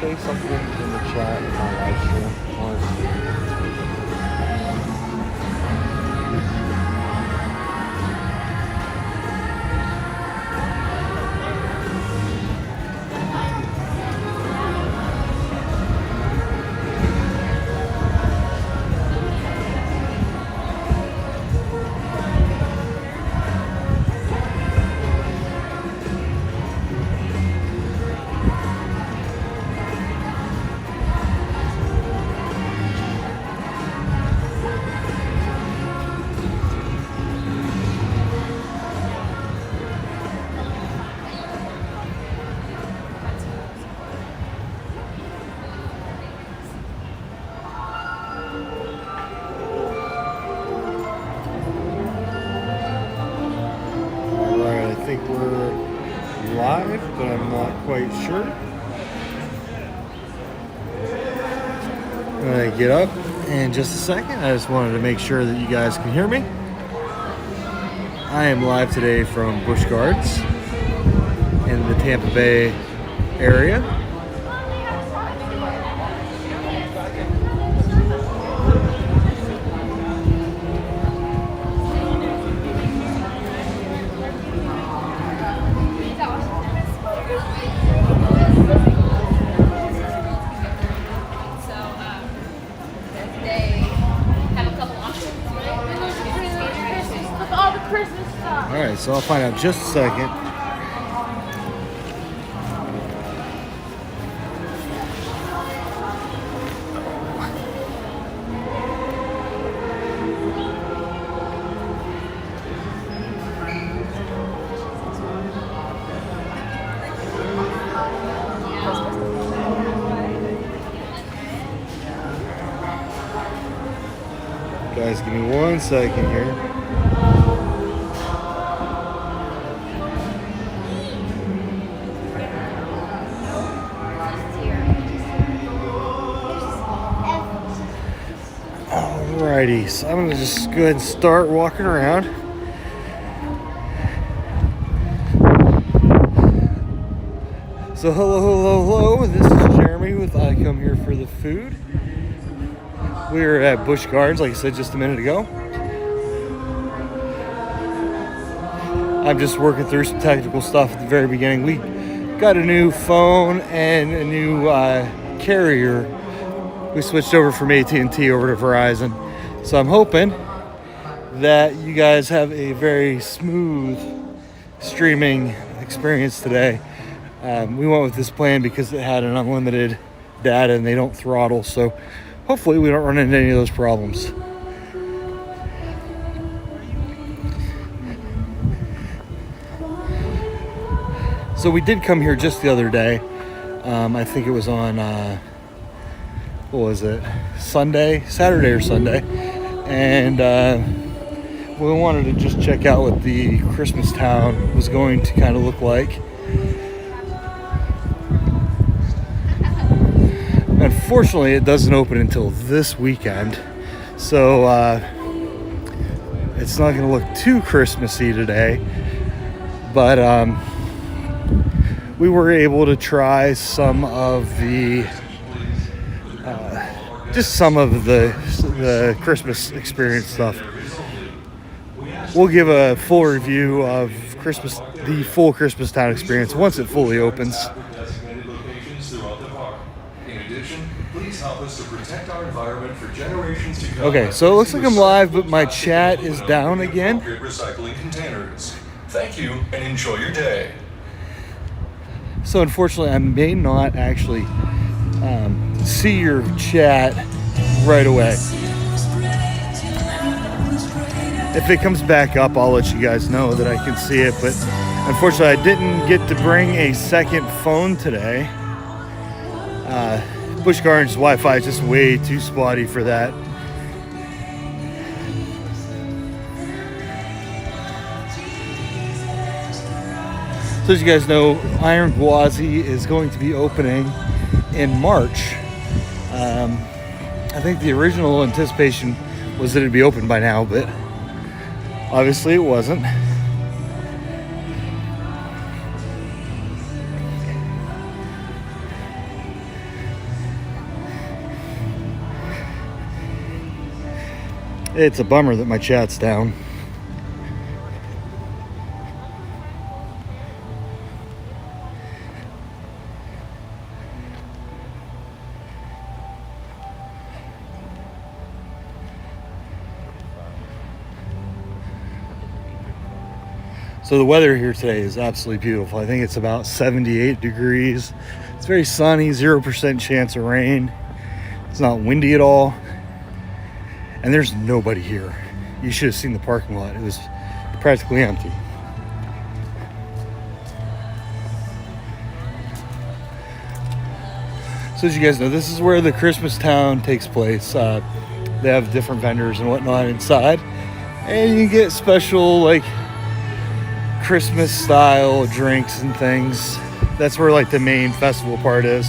say something in the chat in my live stream? I want to see. I think we're live, but I'm not quite sure. I'm gonna get up in just a second. I just wanted to make sure that you guys can hear me. I am live today from Busch Gardens in the Tampa Bay area. Alright, so I'll find out just a second. Guys, give me 1 second here. Alrighty, so I'm going to just go ahead and start walking around. So hello, this is Jeremy with I Come Here for the Food. We are at Busch Gardens, like I said just a minute ago. I'm just working through some technical stuff at the very beginning. We got a new phone and a new carrier. We switched over from AT&T over to Verizon. So I'm hoping that you guys have a very smooth streaming experience today. We went with this plan because it had an unlimited data and they don't throttle. So hopefully we don't run into any of those problems. So we did come here just the other day. I think it was on, what was it? Saturday or Sunday. And we wanted to just check out what the Christmas town was going to kind of look like. Unfortunately, it doesn't open until this weekend. So it's not going to look too Christmassy today. But we were able to try some of the Christmas experience stuff. We'll give a full review of the full Christmas town experience once it fully opens. Okay, so it looks like I'm live, but my chat is down again. Thank you and enjoy your day. So unfortunately, I may not actually see your chat right away. If it comes back up, I'll let you guys know that I can see it. But unfortunately, I didn't get to bring a second phone today. Busch Gardens Wi-Fi is just way too spotty for that. So as you guys know, Iron Gwazi is going to be opening in March. I think the original anticipation was that it'd be open by now, but obviously it wasn't. It's a bummer that my chat's down. So the weather here today is absolutely beautiful. I think it's about 78 degrees. It's very sunny, 0% chance of rain. It's not windy at all. And there's nobody here. You should have seen the parking lot. It was practically empty. So as you guys know, this is where the Christmas town takes place. They have different vendors and whatnot inside. And you get special, like, Christmas style drinks and things. That's where, like, the main festival part is.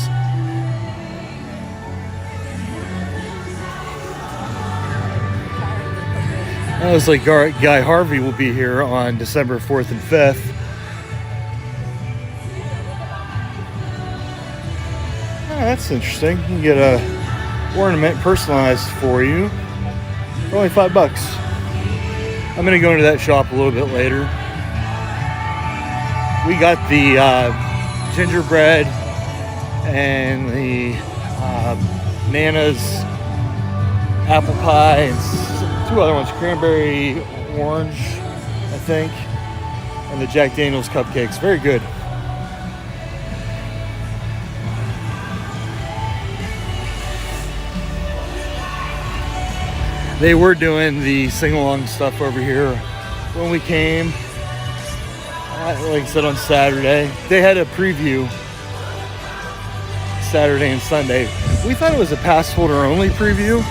I was like, Guy Harvey will be here on December 4th and 5th. Oh, that's interesting. You can get a ornament personalized for you for only $5. I'm gonna go into that shop a little bit later. We got the gingerbread and the Nana's apple pie and two other ones, cranberry orange, I think, and the Jack Daniel's cupcakes. Very good. They were doing the sing-along stuff over here when we came. Like I said, on Saturday. They had a preview Saturday and Sunday. We thought it was a pass holder only preview,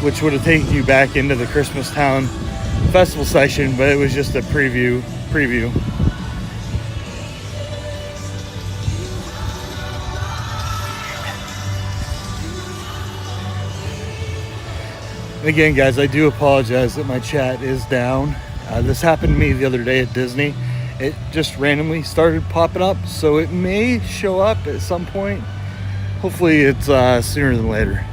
which would have taken you back into the Christmas Town Festival section, but it was just a preview. And again, guys, I do apologize that my chat is down. This happened to me the other day at Disney. It just randomly started popping up, so it may show up at some point. Hopefully it's sooner than later.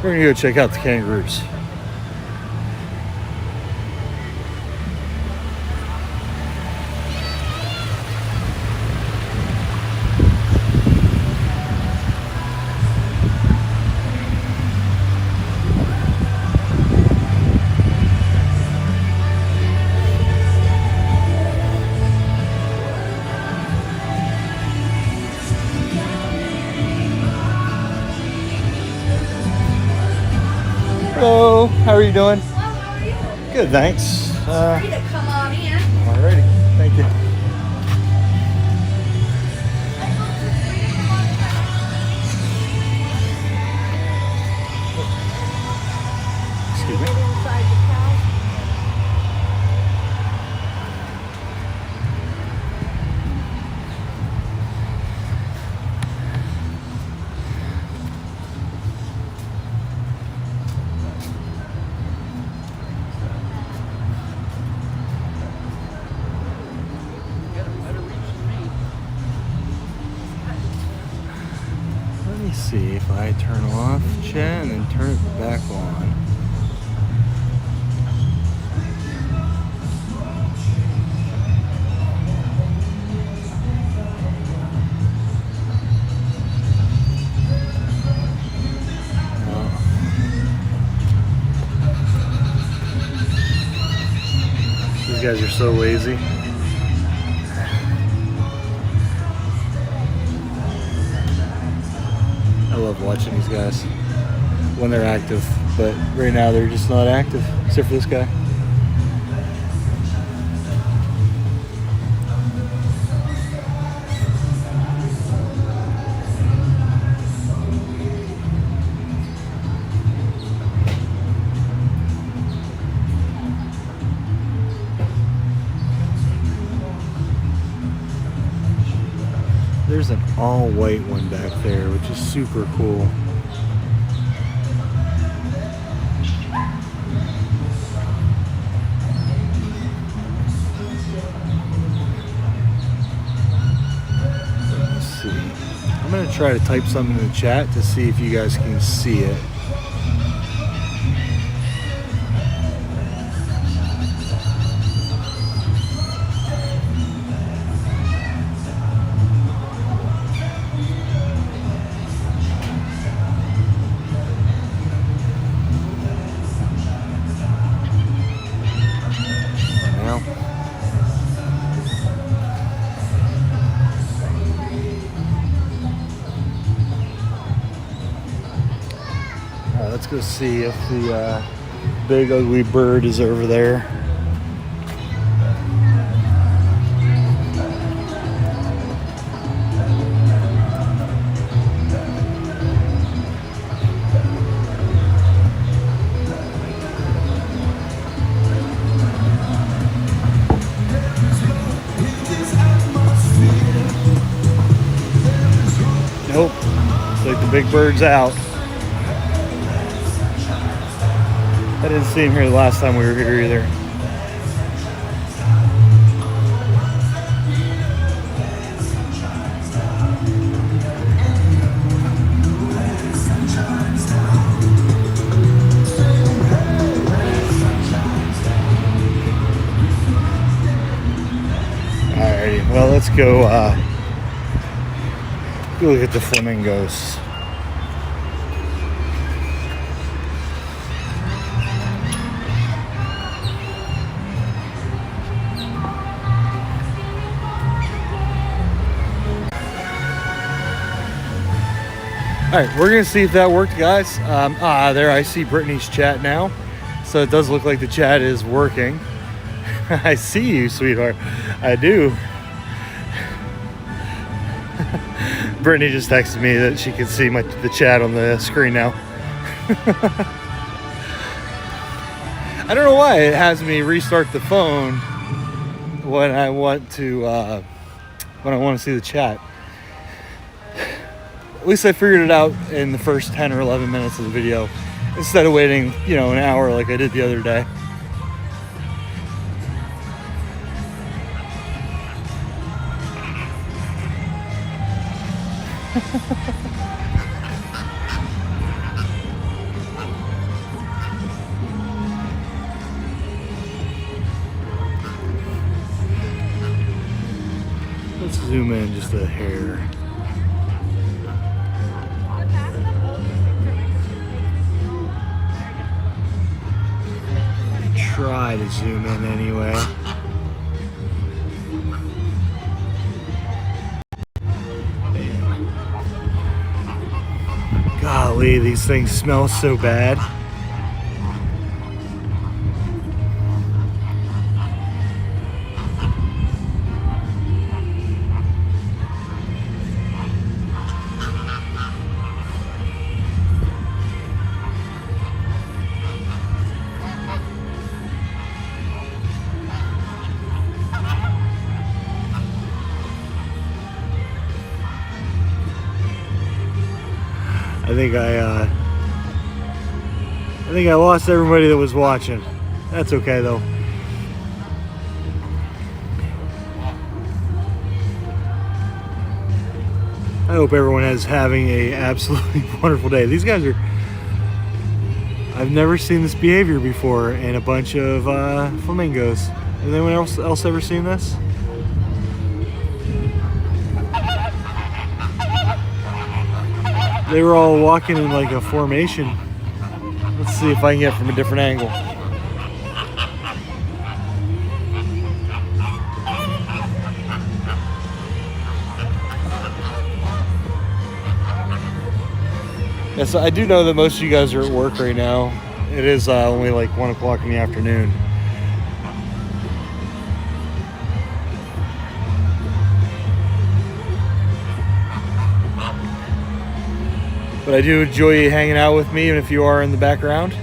We're gonna go check out the kangaroos. Hello, how are you doing? Well, how are you? Good, thanks. Ready to come on in. Alrighty, thank you. Excuse me. Inside the cow. Let me see if I turn off chat and then turn it back on. These guys are so lazy. I love watching these guys when they're active, but right now they're just not active, except for this guy. There's an all-white one back there, which is super cool. Let's see. I'm gonna try to type something in the chat to see if you guys can see it. Let's go see if the big ugly bird is over there. Nope, looks like the big bird's out. I didn't see him here the last time we were here either. Alrighty, well, let's go look at the flamingos. All right, we're gonna see if that worked, guys. There I see Brittany's chat now. So it does look like the chat is working. I see you, sweetheart. I do. Brittany just texted me that she can see the chat on the screen now. I don't know why it has me restart the phone when I want to see the chat. At least I figured it out in the first 10 or 11 minutes of the video instead of waiting, an hour like I did the other day. Let's zoom in just a hair. Try to zoom in anyway. Golly, these things smell so bad. I think I lost everybody that was watching. That's okay though. I hope everyone is having a absolutely wonderful day. These guys are, I've never seen this behavior before in a bunch of flamingos. Has anyone else ever seen this? They were all walking in like a formation. Let's see if I can get it from a different angle. Yes, I do know that most of you guys are at work right now. It is only like 1 o'clock in the afternoon. But I do enjoy you hanging out with me, even if you are in the background.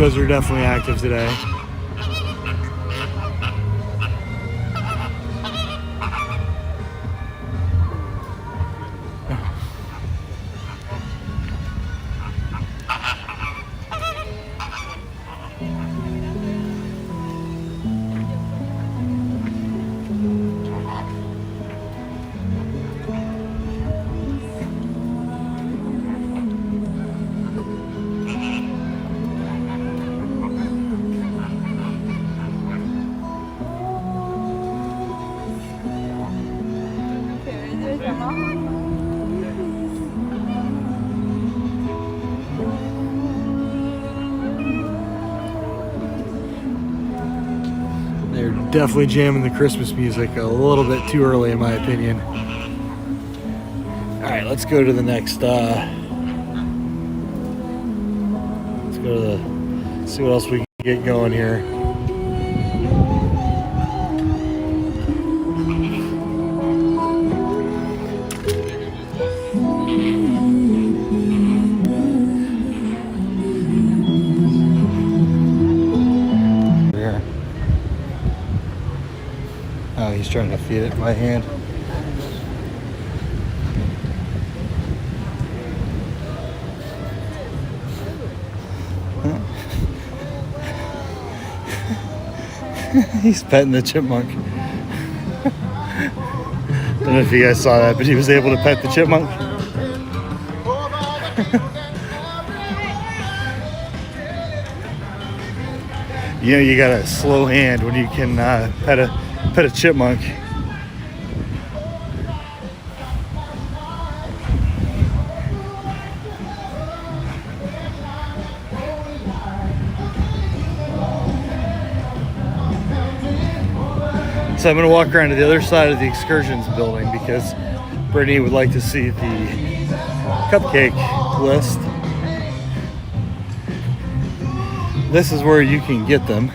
Flamingos are definitely active today. They're definitely jamming the Christmas music a little bit too early, in my opinion. All right, let's go to the next. Let's go to the. See what else we can get going here. Oh, he's trying to feed it by hand. He's petting the chipmunk. Don't know if you guys saw that, but he was able to pet the chipmunk. You know, you got a slow hand when you can pet a chipmunk. So I'm going to walk around to the other side of the excursions building because Brittany would like to see the cupcake list. This is where you can get them.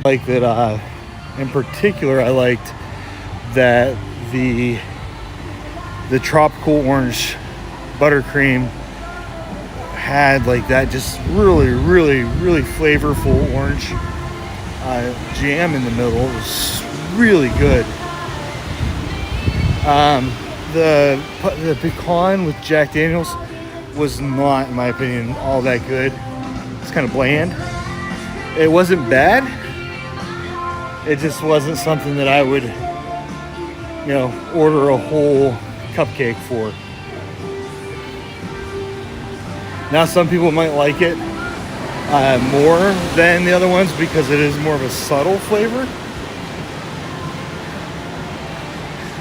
Like that, in particular, I liked that the tropical orange buttercream had like that just really flavorful orange jam in the middle. It was really good. The pecan with Jack Daniels was not, in my opinion, all that good. It's kind of bland. It wasn't bad. It just wasn't something that I would, you know, order a whole cupcake for. Now, some people might like it more than the other ones because it is more of a subtle flavor.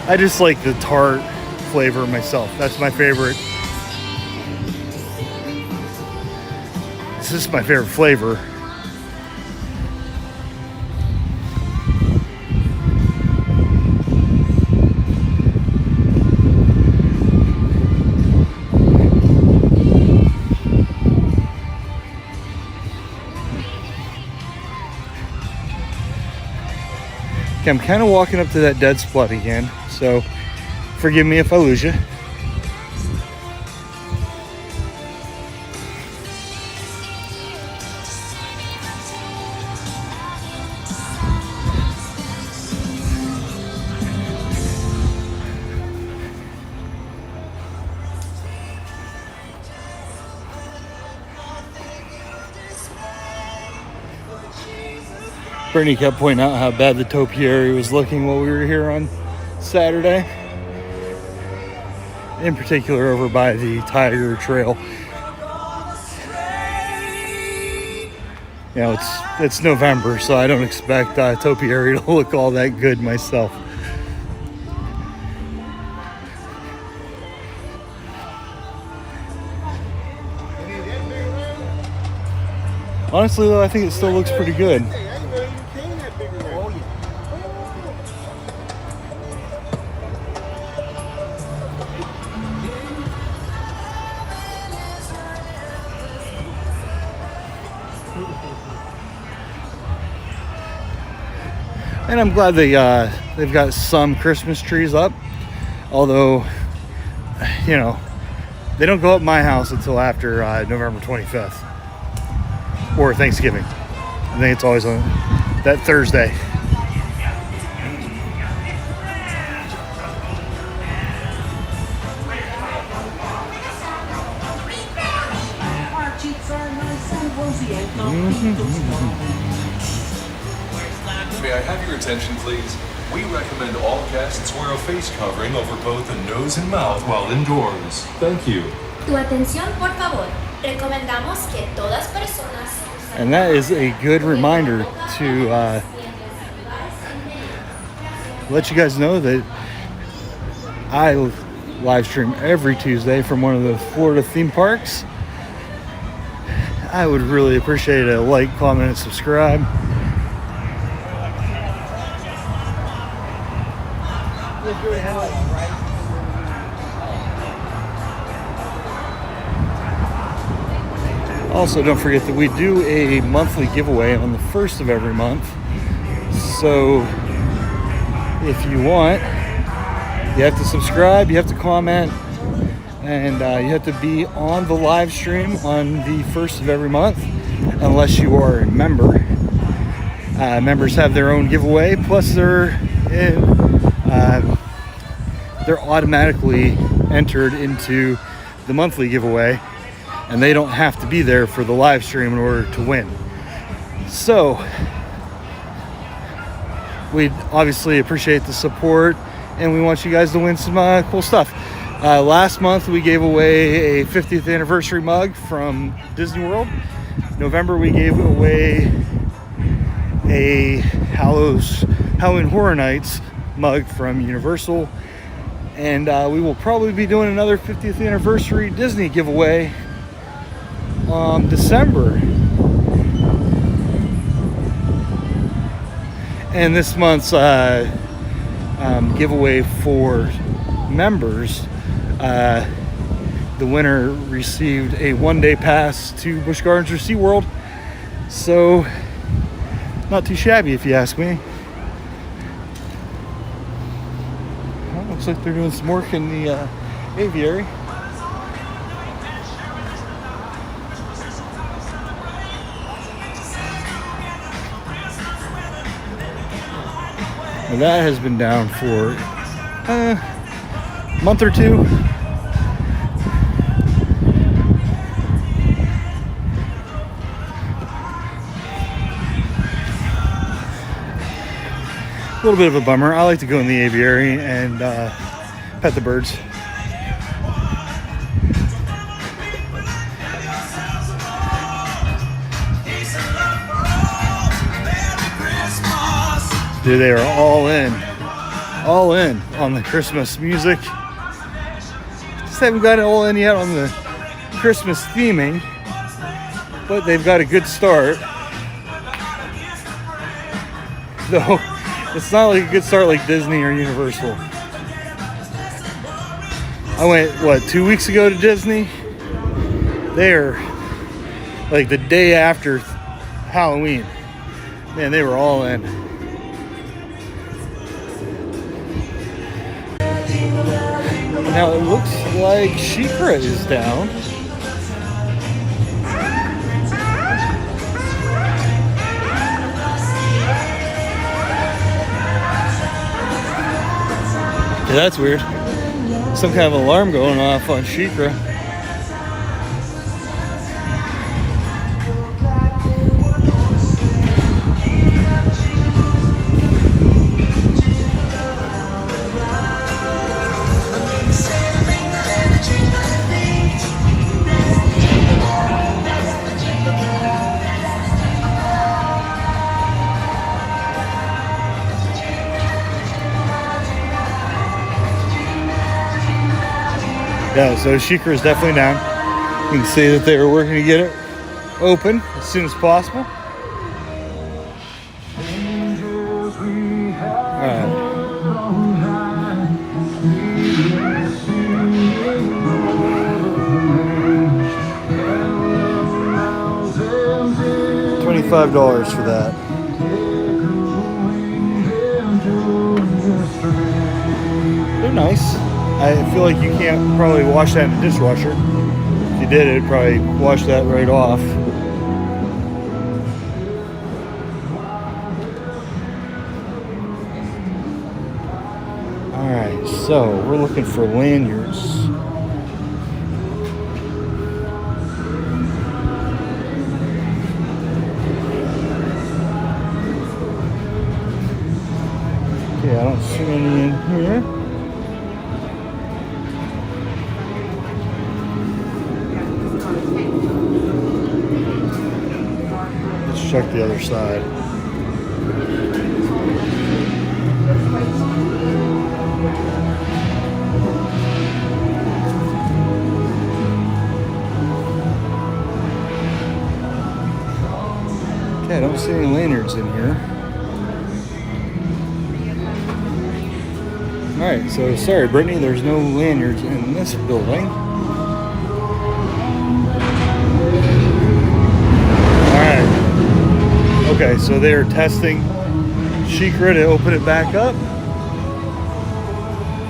I just like the tart flavor myself. That's my favorite. This is my favorite flavor. Okay, I'm kind of walking up to that dead spot again, so forgive me if I lose you. Bernie kept pointing out how bad the topiary was looking while we were here on Saturday. In particular over by the Tiger Trail. You know, it's November, so I don't expect topiary to look all that good myself. Honestly, though, I think it still looks pretty good. And I'm glad they've got some Christmas trees up, although, you know, they don't go up my house until after November 25th. or Thanksgiving. I think it's always on that Thursday. May I have your attention, please? We recommend all guests wear a face covering over both the nose and mouth while indoors. Thank you. Tu atención, por favor. Recomendamos que todas personas. And that is a good reminder to let you guys know that I live stream every Tuesday from one of the Florida theme parks. I would really appreciate a like, comment, and subscribe. Also, don't forget that we do a monthly giveaway on the first of every month. So if you want, you have to subscribe, you have to comment, and you have to be on the live stream on the first of every month, unless you are a member. Members have their own giveaway, plus they're automatically entered into the monthly giveaway, and they don't have to be there for the live stream in order to win. So we obviously appreciate the support, and we want you guys to win some cool stuff. Last month we gave away a 50th anniversary mug from Disney World. November we gave away a Halloween Horror Nights mug from Universal. And we will probably be doing another 50th anniversary Disney giveaway December. And this month's giveaway for members, the winner received a one-day pass to Busch Gardens or SeaWorld. So, not too shabby if you ask me. Well, looks like they're doing some work in the aviary. Well, that has been down for a month or two. A little bit of a bummer. I like to go in the aviary and pet the birds. Dude, they are all in on the Christmas music. Just haven't got it all in yet on the Christmas theming, but they've got a good start. Though it's not like a good start like Disney or Universal. I went, 2 weeks ago to Disney? They're like the day after Halloween. Man, they were all in. Now it looks like Cheetah is down. Yeah, that's weird. Some kind of alarm going off on Cheetah. Yeah, so Sheikah is definitely down. You can see that they were working to get it open as soon as possible. Alright. $25 for that. They're nice. I feel like you can't probably wash that in the dishwasher. If you did, it'd probably wash that right off. So we're looking for lanyards. Okay, I don't see any in here. Let's check the other side. Okay, I don't see any lanyards in here. Alright, so sorry Brittany, there's no lanyards in this building. Alright. Okay, so they're testing Sheikra to open it back up.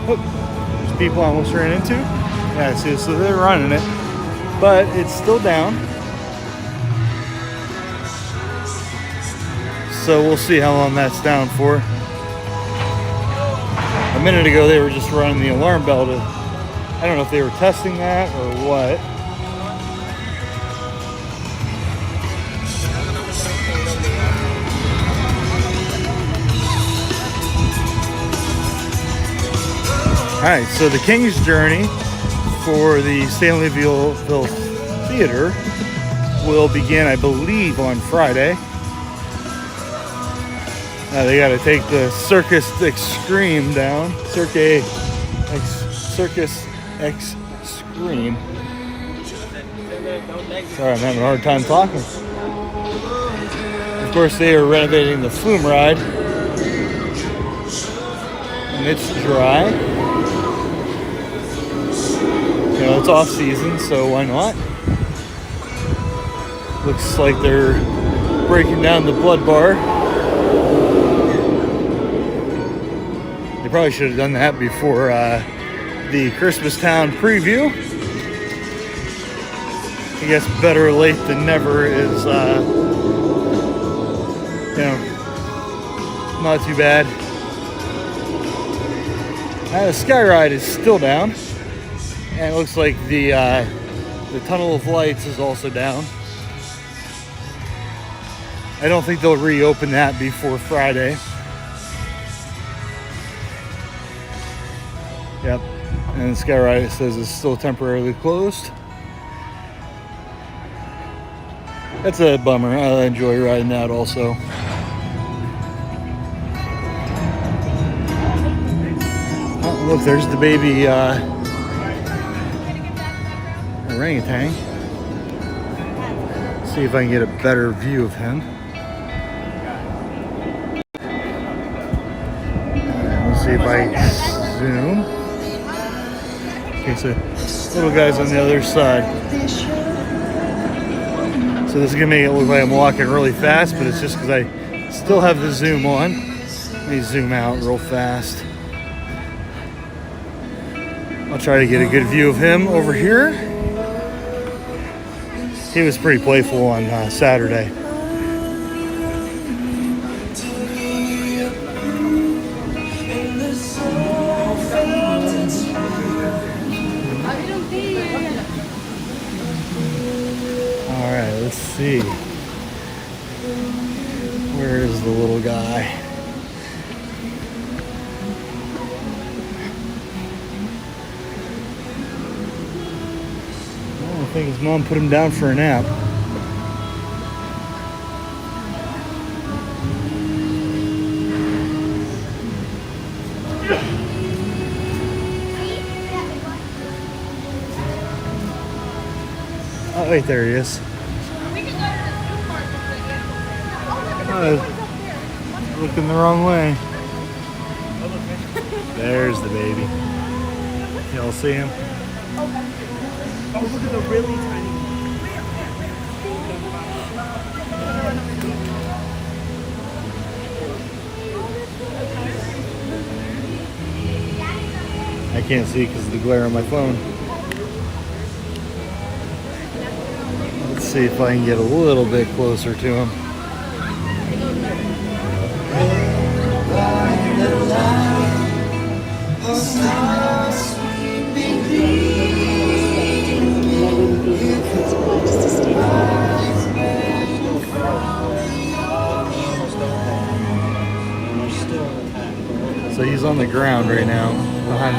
Oh, there's people I almost ran into. Yeah, see, so they're running it, but it's still down. So we'll see how long that's down for. A minute ago they were just running the alarm bell to, I don't know if they were testing that or what. Alright, so the King's Journey for the Stanleyville Theater will begin, I believe, on Friday. They got to take the Circus Extreme down. Circus Extreme. Sorry, I'm having a hard time talking. Of course, they are renovating the flume ride. And it's dry. You know, it's off season, so why not? Looks like they're breaking down the blood bar. They probably should have done that before the Christmas Town preview. I guess better late than never is, you know, not too bad. The Sky Ride is still down, and it looks like the Tunnel of Lights is also down. I don't think they'll reopen that before Friday. Yep, and the Sky Ride, it says, is still temporarily closed. That's a bummer. I enjoy riding that also. Oh, look, there's the baby orangutan. See if I can get a better view of him. Let's see if I zoom. Okay, so little guy's on the other side. So this is gonna make it look like I'm walking really fast, but it's just because I still have the zoom on. Let me zoom out real fast. I'll try to get a good view of him over here. He was pretty playful on Saturday. Let's see. Where is the little guy? I think his mom put him down for a nap. Oh, wait, there he is. Looking the wrong way. There's the baby. Y'all see him? Oh, look at the really tiny I can't see because of the glare on my phone. Let's see if I can get a little bit closer to him. So he's on the ground right now, behind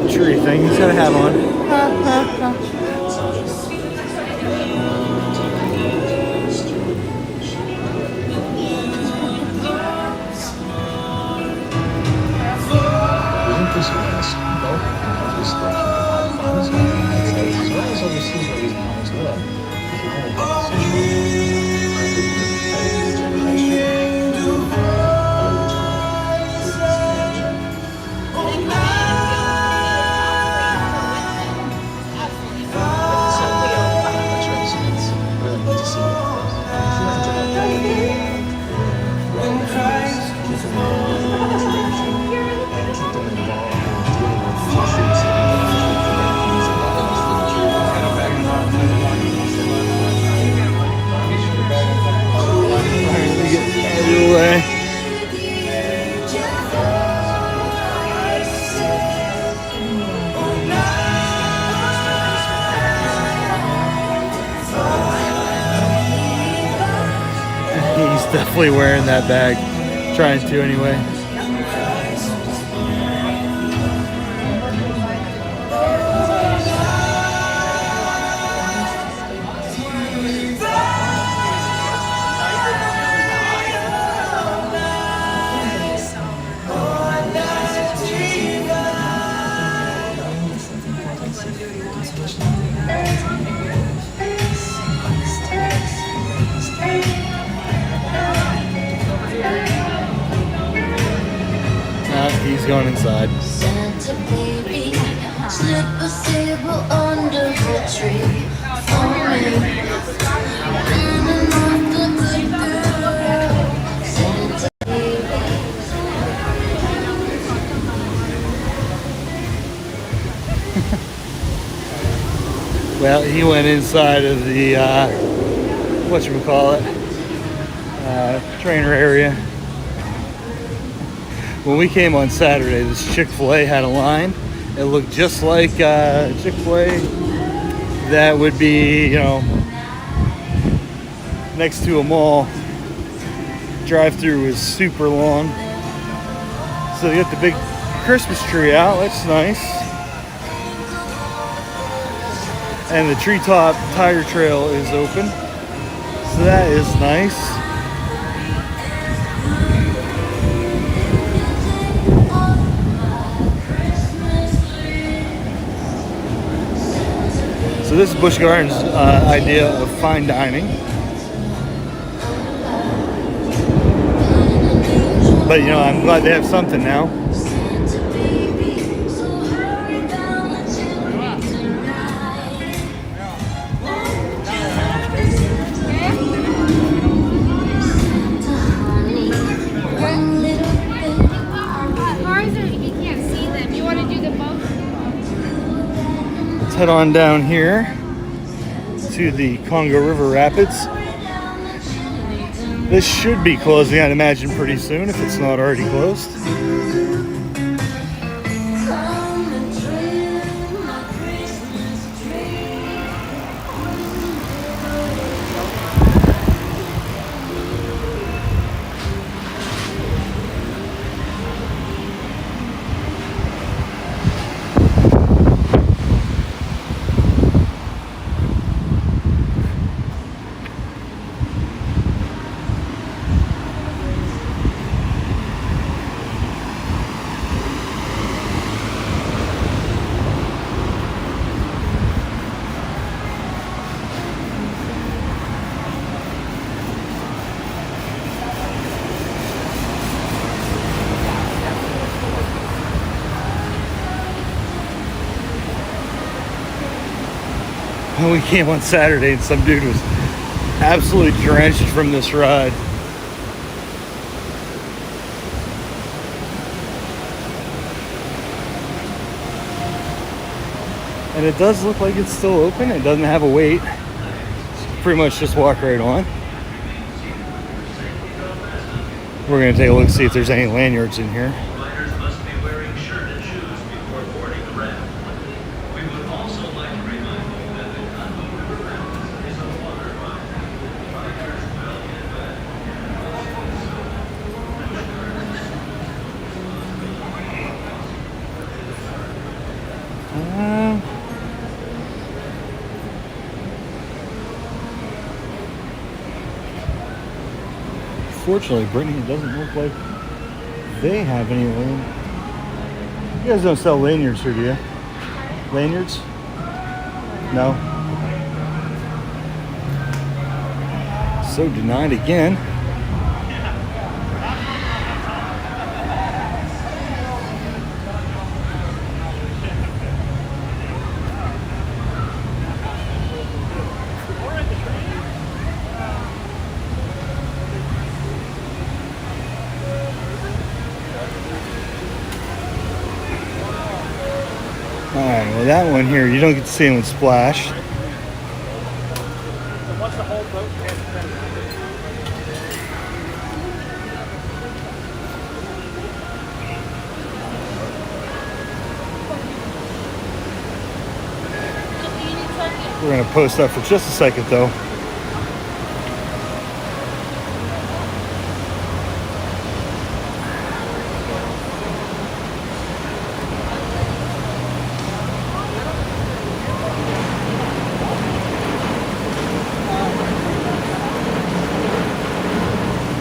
the tree thing. He's got a hat on. He's definitely wearing that bag. Trying to anyway. He's going inside. Santa baby, slip a sable under the tree for me. Dreaming of the good girl, Santa baby. Well, he went inside of the whatchamacallit, trainer area. When we came on Saturday, this Chick-fil-A had a line. It looked just like Chick-fil-A that would be, you know, next to a mall. Drive-through was super long. So you got the big Christmas tree out. That's nice. And the treetop tire trail is open. So that is nice. So this is Busch Gardens' idea of fine dining. But you know, I'm glad they have something now. Let's head on down here to the Congo River Rapids. This should be closing, I'd imagine, pretty soon if it's not already closed. We came on Saturday and some dude was absolutely drenched from this ride. And it does look like it's still open. It doesn't have a wait. Pretty much just walk right on. We're gonna take a look, see if there's any lanyards in here. Unfortunately, Brittany, it doesn't look like they have any lanyards. You guys don't sell lanyards here, do you? Lanyards? No. So denied again. Alright, well that one here, you don't get to see anyone splash. Once the whole boat We're going to post up for just a second though.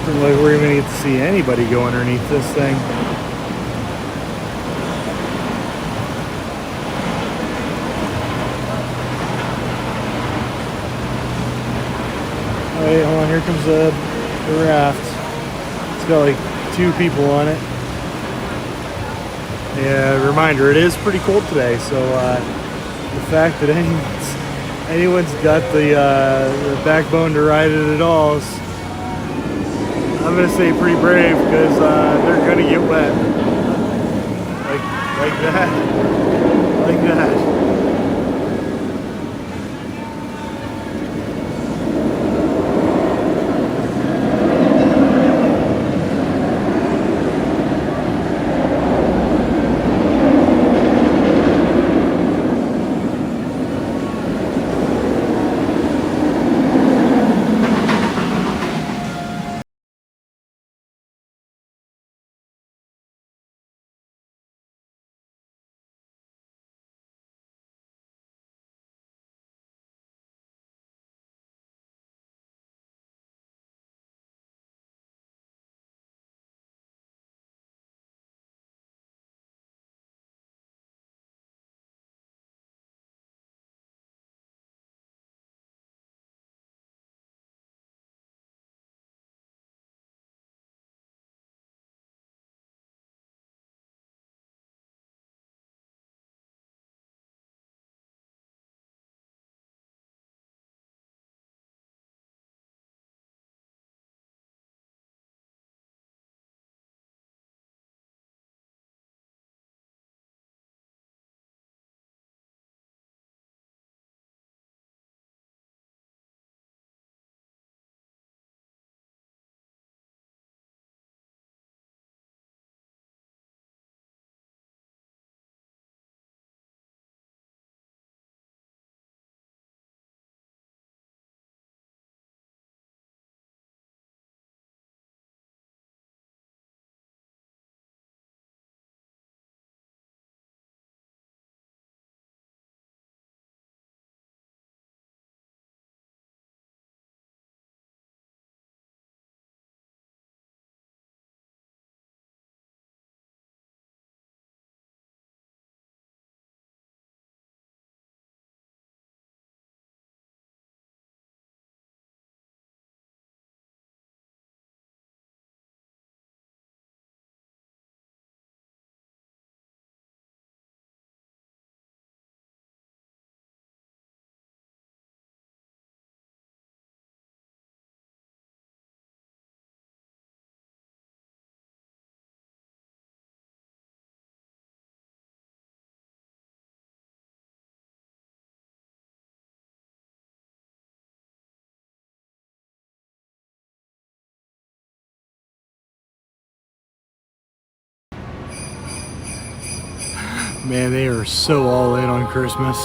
Doesn't look like we're even going to get to see anybody go underneath this thing. Wait, hold on, here comes the raft. It's got like 2 people on it. Yeah, reminder, it is pretty cold today, so the fact that anyone's got the backbone to ride it at all is, I'm gonna say, pretty brave, because they're gonna get wet. Like that. Like that. Man, they are so all in on Christmas.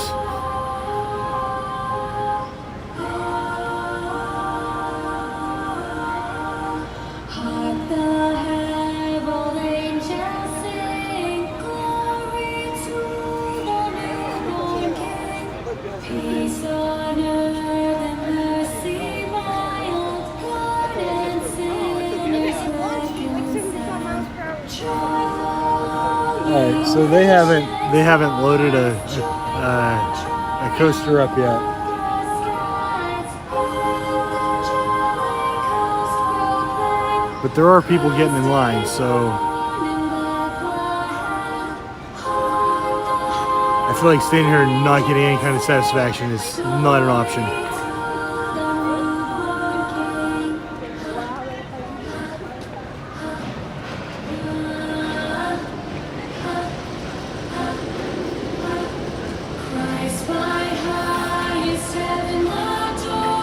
Hark the herald angels sing, glory to the newborn King. Peace on earth and mercy mild, God and sin All right, so they haven't loaded a coaster up yet. But there are people getting in line, so I feel like standing here and not getting any kind of satisfaction is not an option.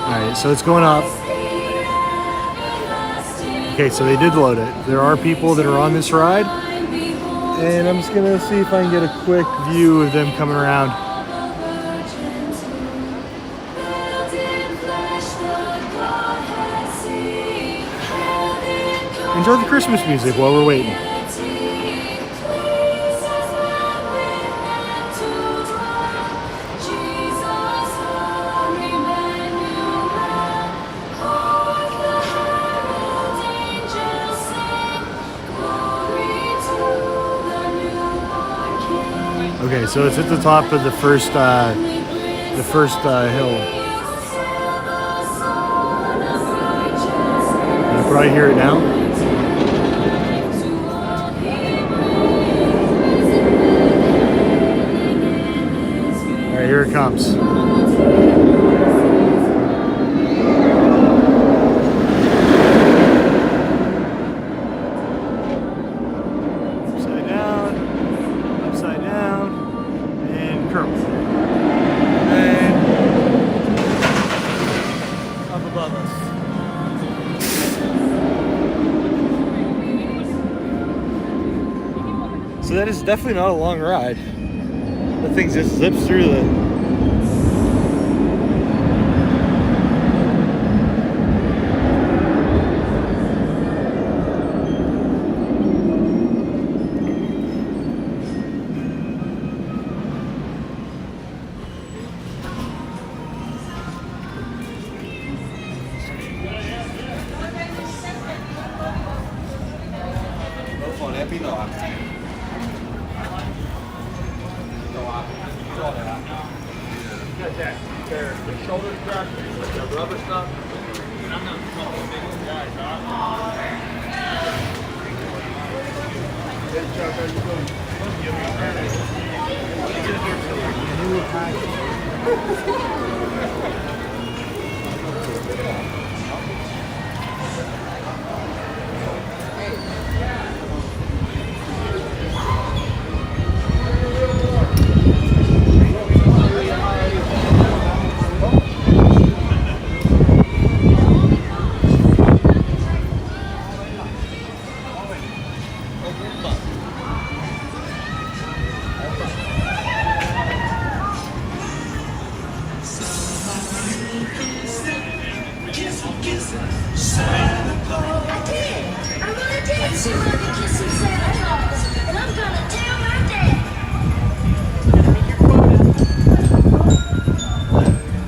Alright, so it's going up. Okay, so they did load it. There are people that are on this ride. And I'm just gonna see if I can get a quick view of them coming around. Enjoy the Christmas music while we're waiting. Okay, so it's at the top of the first hill. You can probably hear it now. All right, here it comes. Upside down, and curl. And up above us. So that is definitely not a long ride. The thing just zips through the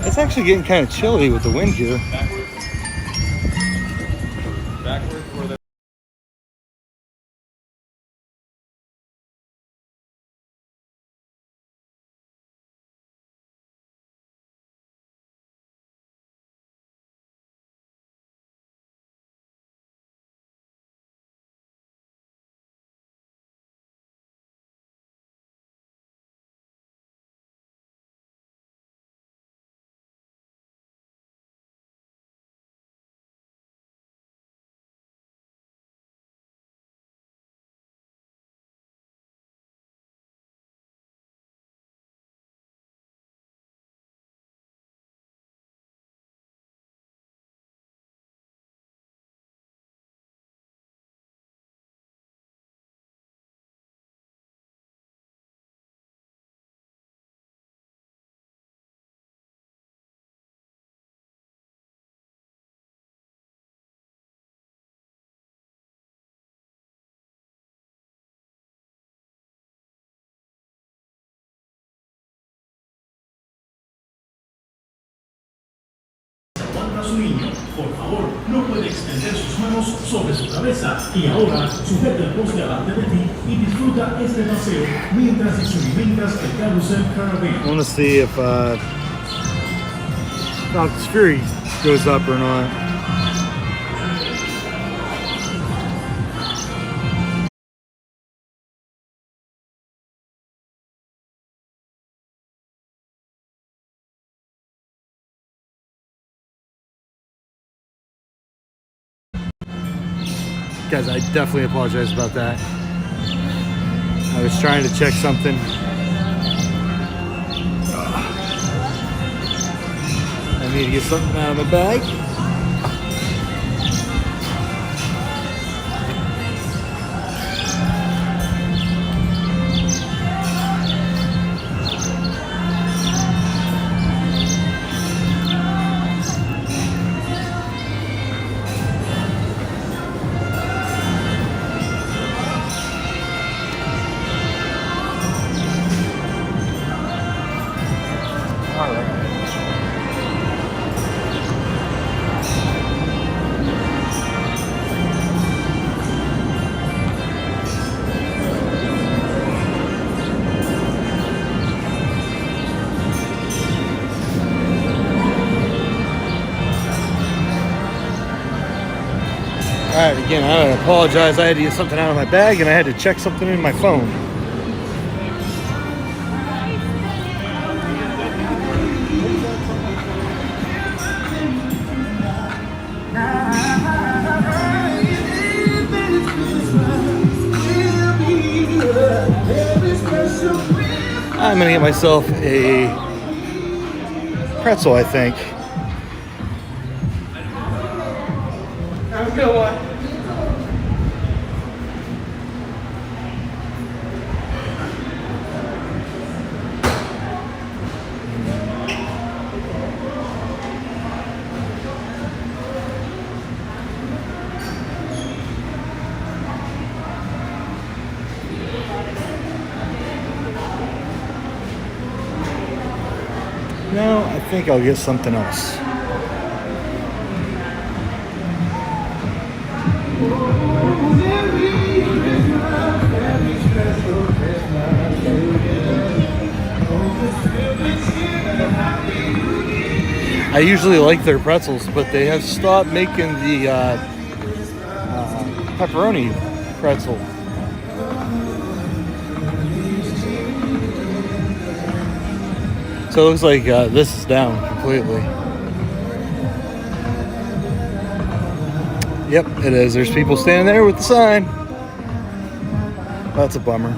It's actually getting kind of chilly with the wind here. su niño, por favor, no puede extender sus manos sobre su cabeza. Y ahora, sujeta el poste delante de ti y disfruta este paseo mientras experimentas el carrusel Caribbean. I want to see if Falcon's Fury goes up or not. Guys, I definitely apologize about that. I was trying to check something. I need to get something out of my bag. Alright, again, I apologize. I had to get something out of my bag and I had to check something in my phone. I'm gonna get myself a pretzel, I think. No, I think I'll get something else. I usually like their pretzels, but they have stopped making the pepperoni pretzel. So it looks like this is down completely. Yep, it is. There's people standing there with the sign. That's a bummer.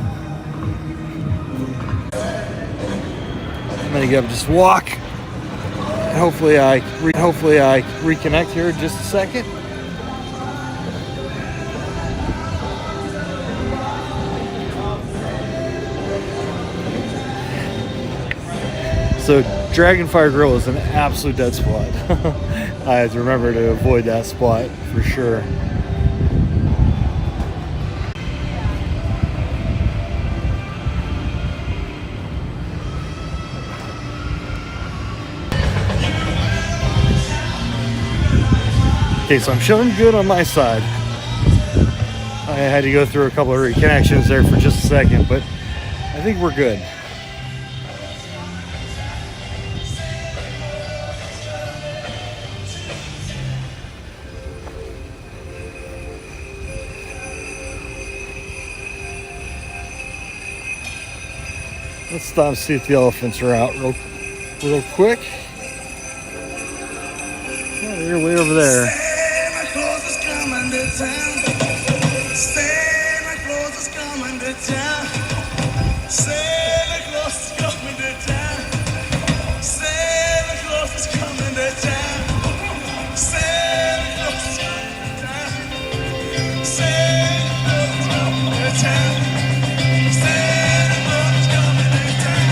I'm gonna get up, just walk. And hopefully I reconnect here in just a second. So Dragonfire Grill is an absolute dead spot. I have to remember to avoid that spot for sure. Okay, so I'm showing good on my side. I had to go through a couple of reconnections there for just a second, but I think we're good. Let's stop and see if the elephants are out real quick. Oh, they're way over there. Santa Claus is coming to town. Santa Claus is coming to town. Santa Claus is coming to town. Santa Claus is coming to town. Santa Claus is coming to town. Santa Claus is coming to town. Santa Claus is coming to town.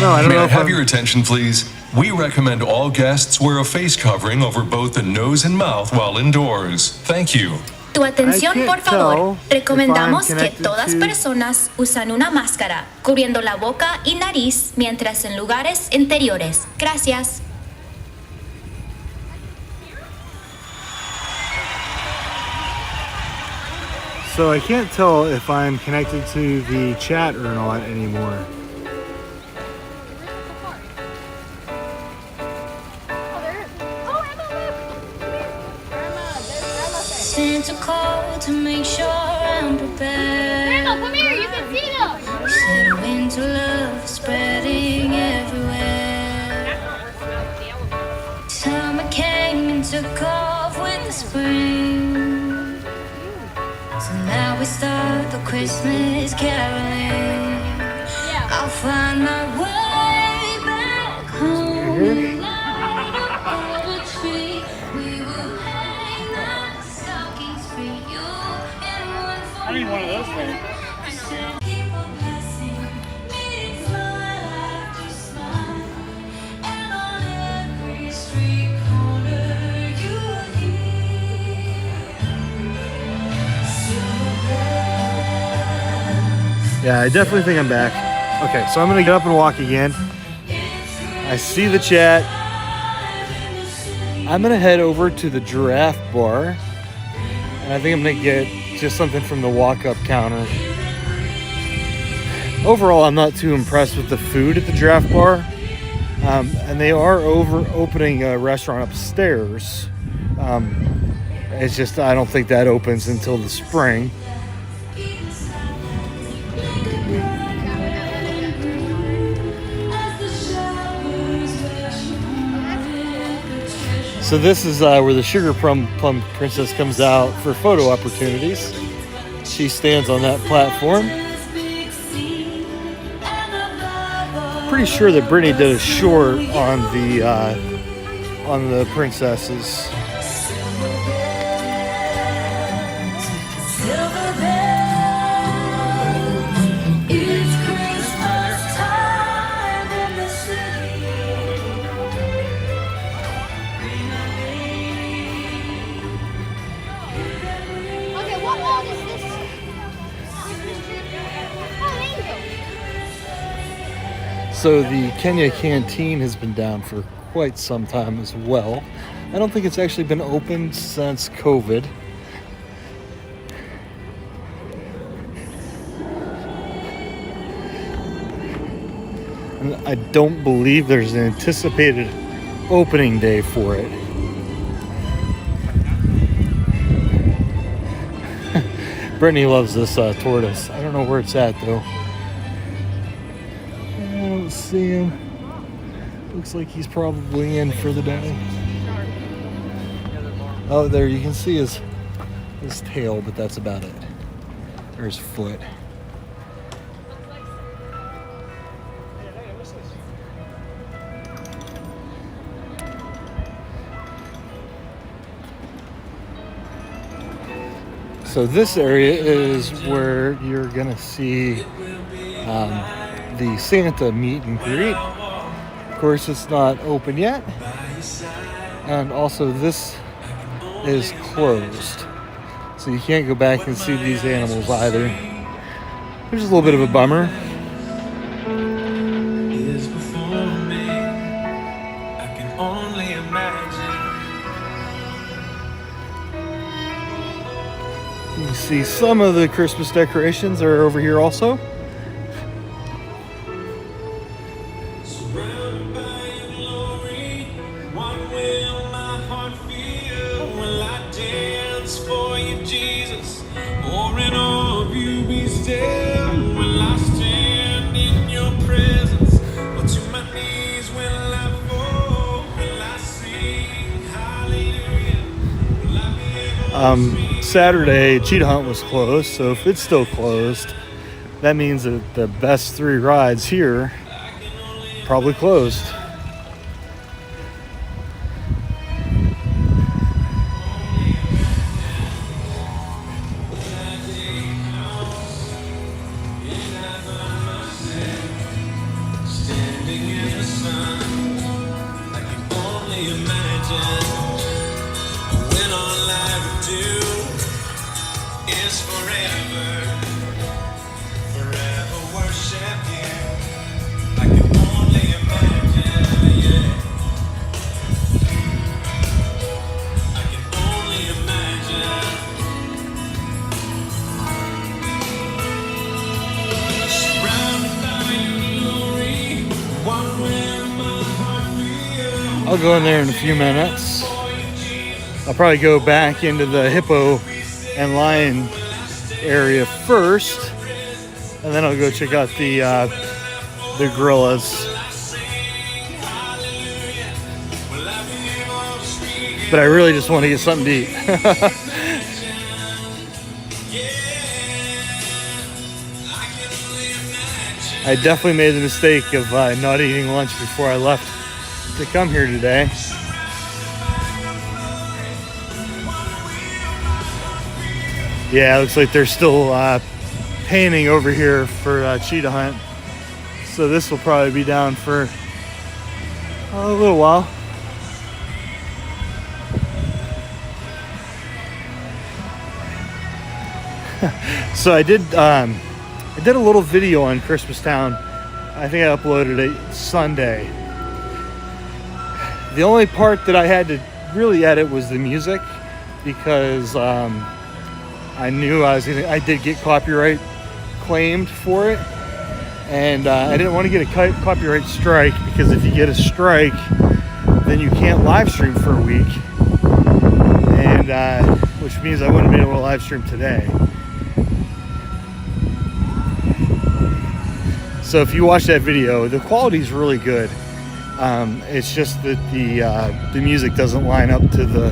I don't May know I if have I'm... your attention, please? We recommend all guests wear a face covering over both the nose and mouth while indoors. Thank you. Tu atención, I por can't favor. tell Recomendamos if I'm que connected todas to- personas usan una máscara, cubriendo la boca y nariz mientras en lugares interiores. Gracias. So I can't tell if I'm connected to the chat or not anymore. Santa called to make sure I'm prepared. Grandma, come here, you can see them. Said winter love spreading everywhere. Summer came and took off with the spring. So now we start the Christmas caroling. I'll find my way back home. Light up the tree. We will hang the stockings for you and one for I need one of those things. Keep on blessing me, smile after smile, and on every street corner you will hear silver bells. Yeah, I definitely think I'm back. Okay, so I'm gonna get up and walk again. I see the chat. I'm gonna head over to the giraffe bar, and I think I'm gonna get just something from the walk-up counter. Overall, I'm not too impressed with the food at the giraffe bar, and they are opening a restaurant upstairs. It's just I don't think that opens until the spring. So this is where the Sugar Plum Princess comes out for photo opportunities. She stands on that platform. Pretty sure that Brittany did a short on the princesses. Silver bells, it's Christmas time in the city. Okay, what wall is this? Christmas tree? Oh, angel. So the Kenya Canteen has been down for quite some time as well. I don't think it's actually been opened since COVID. And I don't believe there's an anticipated opening day for it. Brittany loves this tortoise. I don't know where it's at though. I don't see him. Looks like he's probably in for the day. Oh, there you can see his tail, but that's about it. Or his foot. So this area is where you're gonna see the Santa meet and greet. Of course, it's not open yet, and also this is closed, so you can't go back and see these animals either, which is a little bit of a bummer. Is before me. I can only imagine. You can see some of the Christmas decorations are over here also. Surrounded by your glory, what will my heart feel? Will I dance for you, Jesus? Or in awe of you be still? Will I stand in your presence? Or to my knees will I fall? Will I sing hallelujah? Will I be able to speak? Saturday, Cheetah Hunt was closed, so if it's still closed, that means that the best 3 rides here probably closed. Standing in the sun, I can only imagine when all I would do I'll go in there in a few minutes. I'll probably go back into the hippo and lion area first, and then I'll go check out the gorillas. But I really just want to get something to eat. I definitely made the mistake of not eating lunch before I left to come here today. Yeah, it looks like they're still painting over here for cheetah hunt. So this will probably be down for a little while. So I did a little video on Christmastown. I think I uploaded it Sunday. The only part that I had to really edit was the music, because I knew I did get copyright claimed for it, and I didn't want to get a copyright strike, because if you get a strike, then you can't live stream for a week, and which means I wouldn't have been able to live stream today. So if you watch that video, the quality is really good. It's just that the music doesn't line up to the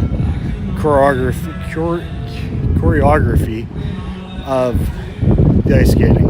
choreography of the ice skating.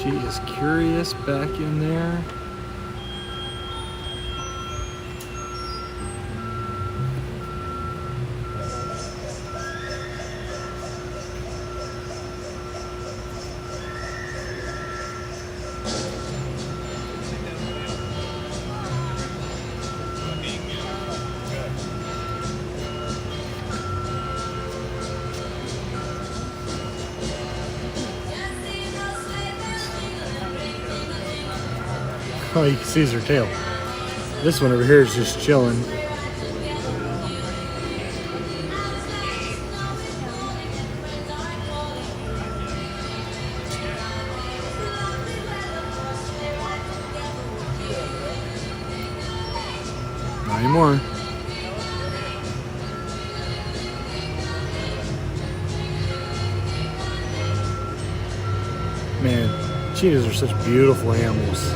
She is curious back in there. Oh, you can see her tail. This one over here is just chilling. Not anymore. Man, cheetahs are such beautiful animals.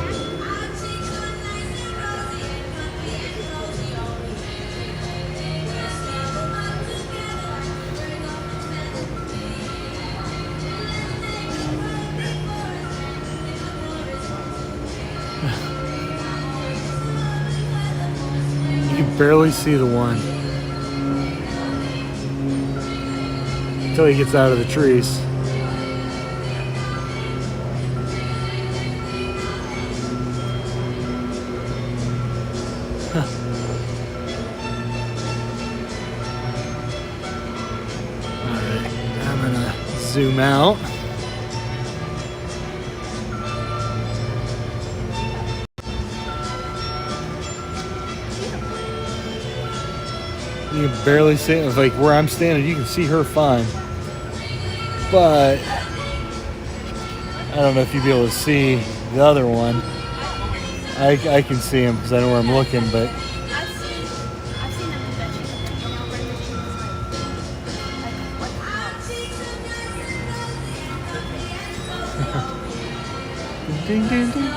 You can barely see the one until he gets out of the trees. Alright, I'm gonna zoom out. You can barely see it. Like where I'm standing, you can see her fine. But I don't know if you'll be able to see the other one. I can see him because I know where I'm looking, but I've seen them do that. ding, ding, ding.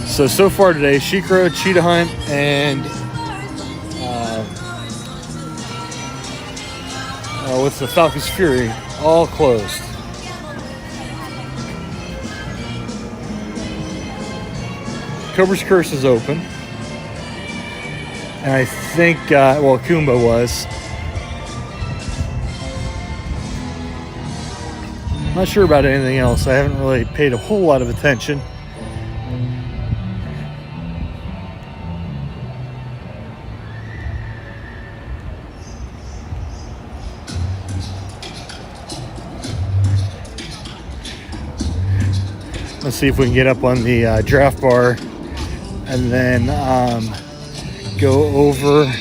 So far today, Shikra, Cheetah Hunt, and what's the Falcon's Fury, all closed. Cobra's Curse is open. And I think, well, Kumba was. Not sure about anything else. I haven't really paid a whole lot of attention. Let's see if we can get up on the draft bar and then go over,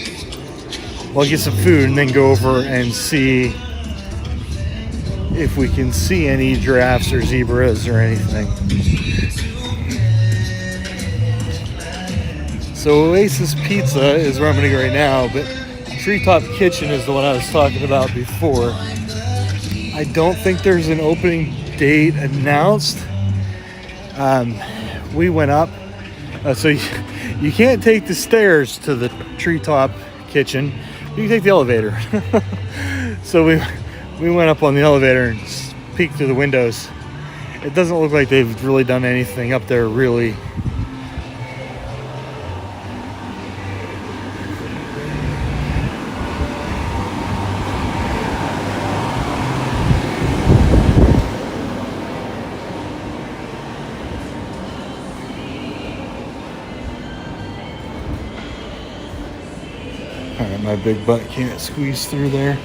well, get some food and then go over and see if we can see any giraffes or zebras or anything. So Oasis Pizza is where I'm going to go right now, but Treetop Kitchen is the one I was talking about before. I don't think there's an opening date announced. We went up, so you can't take the stairs to the Treetop Kitchen. You can take the elevator. So we went up on the elevator and peeked through the windows. It doesn't look like they've really done anything up there, really. All right, my big butt can't squeeze through there.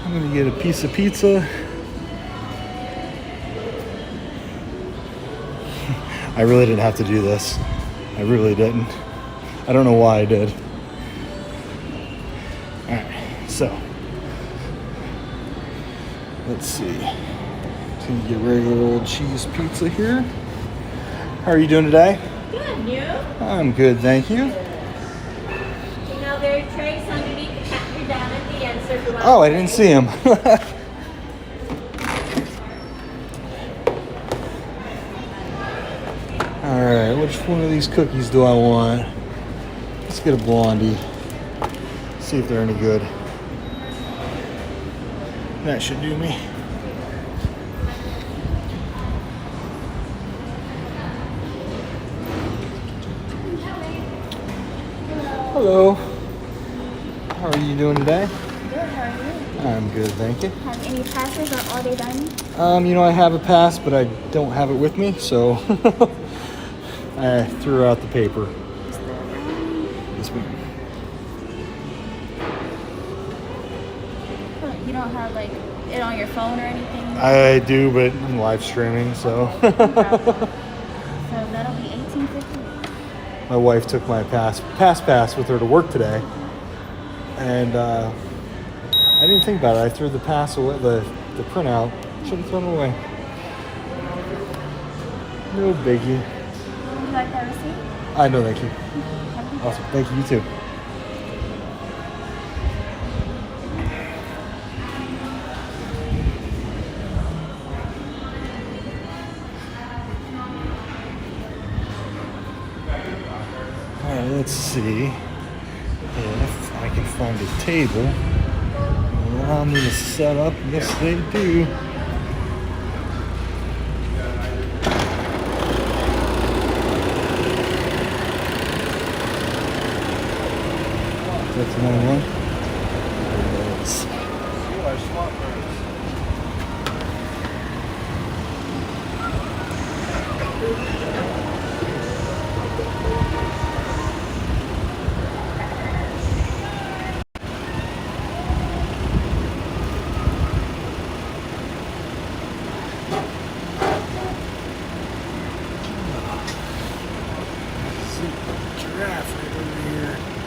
I'm gonna get a piece of pizza. I really didn't have to do this. I really didn't. I don't know why I did. All right, so let's see. Gonna get regular old cheese pizza here. How are you doing today? Good, you? I'm good, thank you. You know, there are trays underneath the counter down at the end, so if you want Oh, I didn't see him. All right, which one of these cookies do I want? Let's get a blondie. See if they're any good. That should do me. Hello. How are you doing today? Good, how are you? I'm good, thank you. Have any passes or all day dining? You know, I have a pass, but I don't have it with me, so I threw out the paper. This week. You don't have like it on your phone or anything? I do, but I'm live streaming, so. So that'll be $18.50. My wife took my pass with her to work today, and I didn't think about it. I threw the pass away, the printout. Should have thrown it away. No biggie. Would you like that receipt? I know, thank you. Awesome, thank you. You too. All right, let's see if I can find a table. Allow me to set up. Yes, they do. That's another one. Let's There's a giraffe right over here.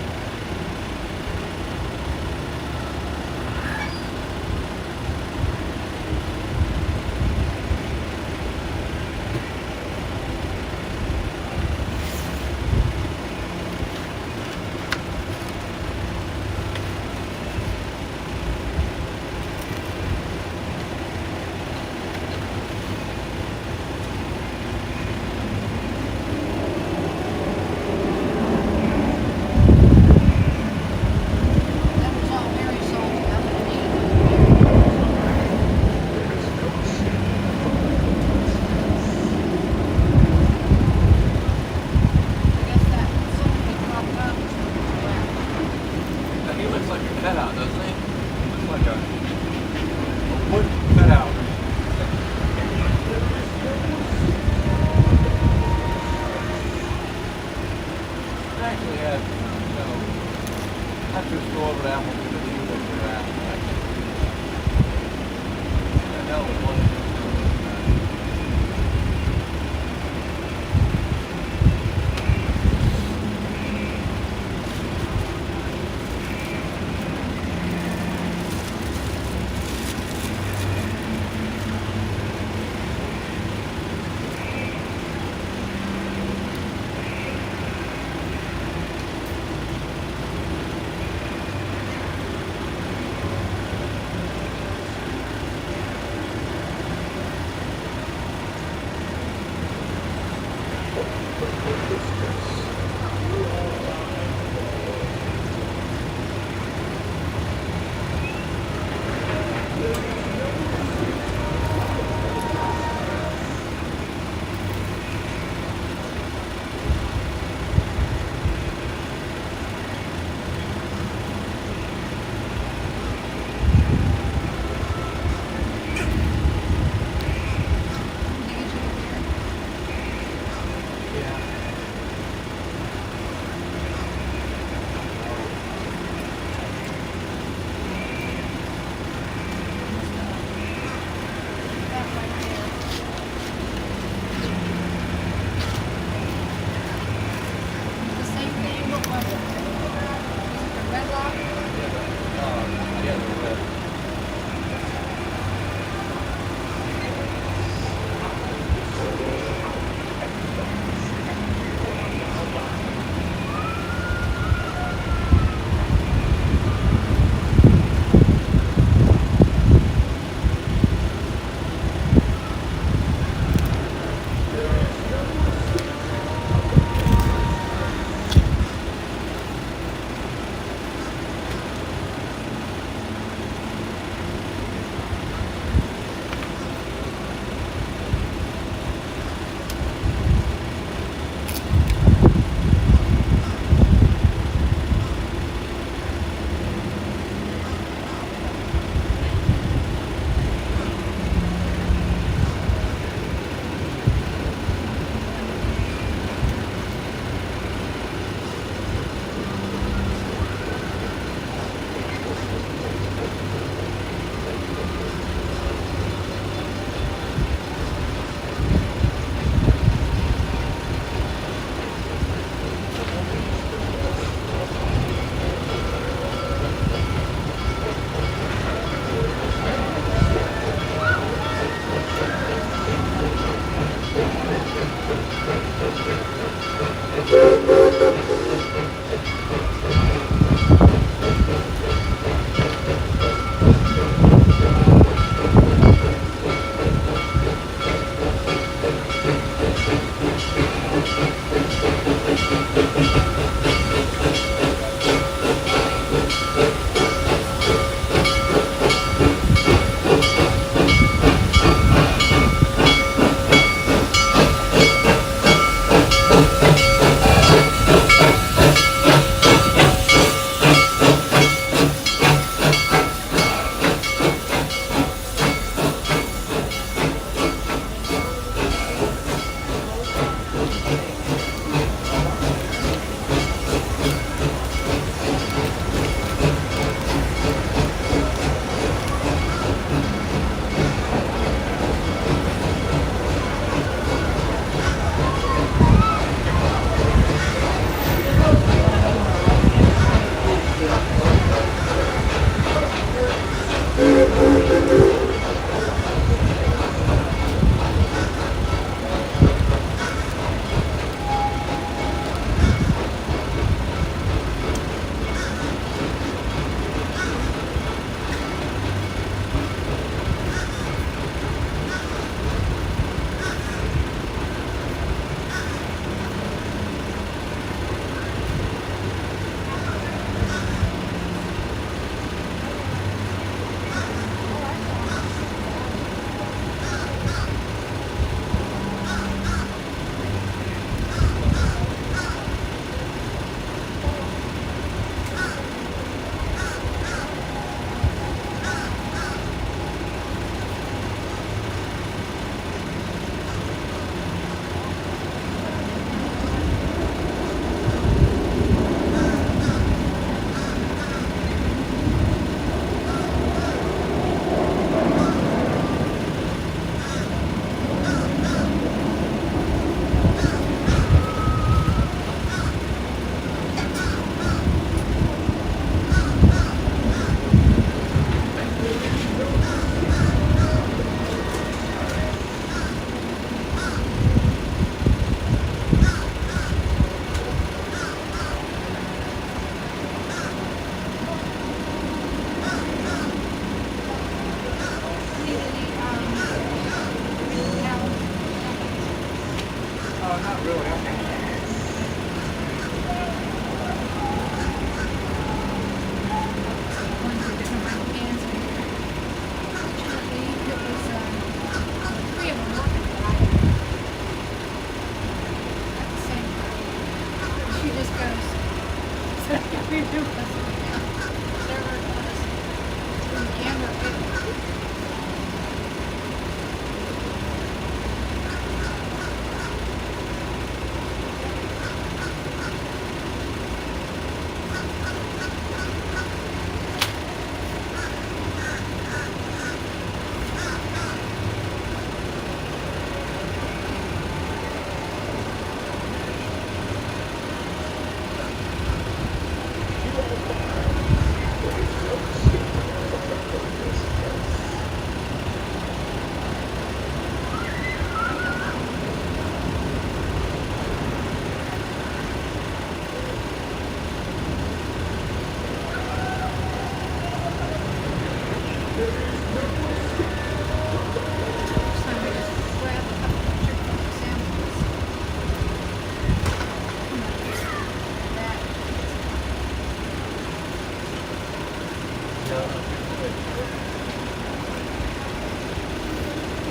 She just goes.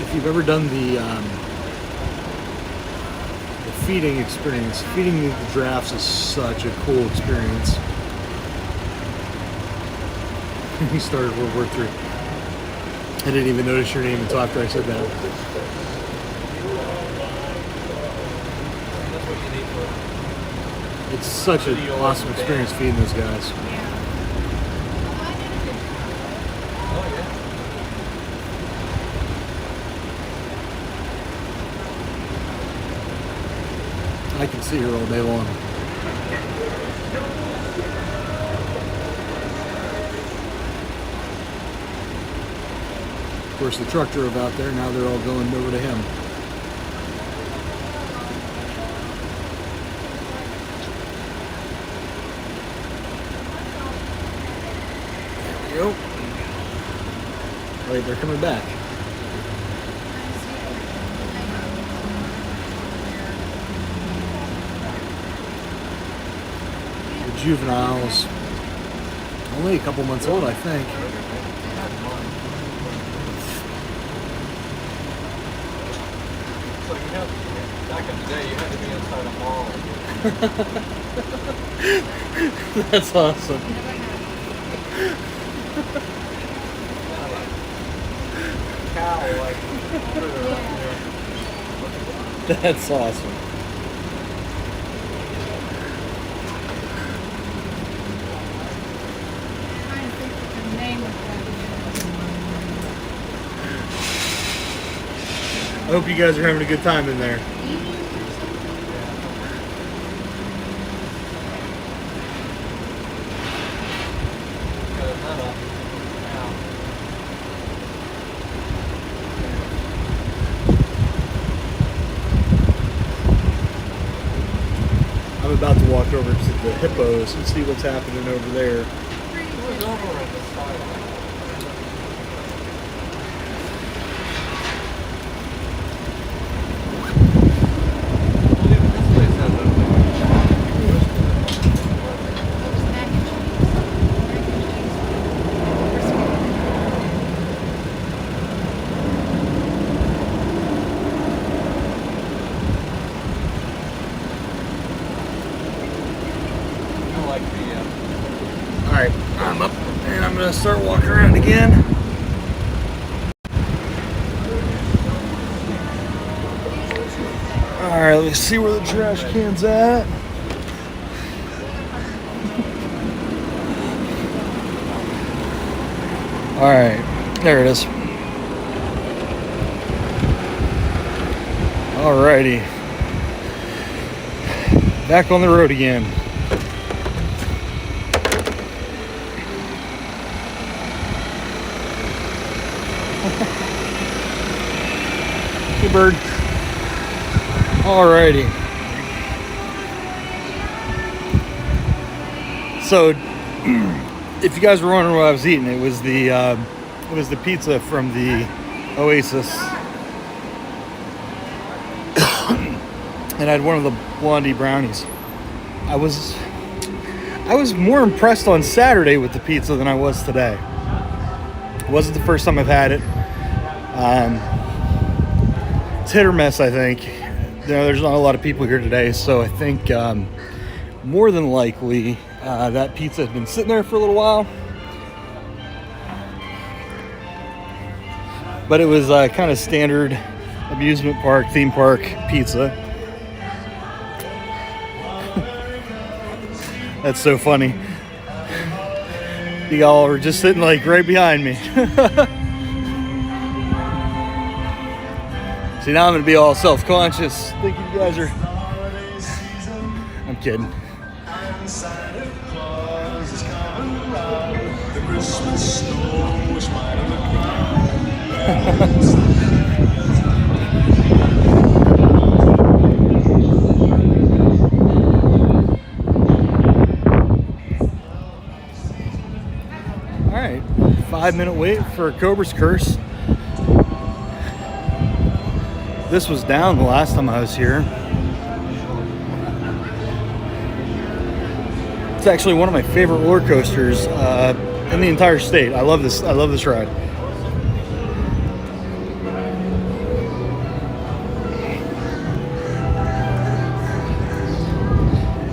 If you've ever done the feeding experience, feeding the giraffes is such a cool experience. We started World War III. I didn't even notice your name until after I said that. It's such an awesome experience feeding those guys. I can see her all day long. Of course, the truck drove out there. Now they're all going over to him. There we go. Wait, they're coming back. Juveniles, only a couple months old, I think. So back in the day, you had to be inside a mall. That's awesome. That's awesome. I hope you guys are having a good time in there. I'm about to walk over to the hippos and see what's happening over there. Alright, I'm up and I'm going to start walking around again. Alright, let's see where the trash can's at. Alright, there it is. Alrighty. Back on the road again. Hey, bird. Alrighty. So, if you guys were wondering what I was eating, it was the pizza from the Oasis, and I had one of the blondie brownies. I was more impressed on Saturday with the pizza than I was today. It wasn't the first time I've had it. It's hit or miss, I think. You know, there's not a lot of people here today, so I think more than likely that pizza had been sitting there for a little while. But it was kind of standard amusement park, theme park pizza. That's so funny. Y'all were just sitting like right behind me. See, now I'm gonna be all self-conscious, thinking you guys are... I'm kidding. All right, 5-minute wait for Cobra's Curse. This was down the last time I was here. It's actually one of my favorite roller coasters in the entire state. I love this. I love this ride.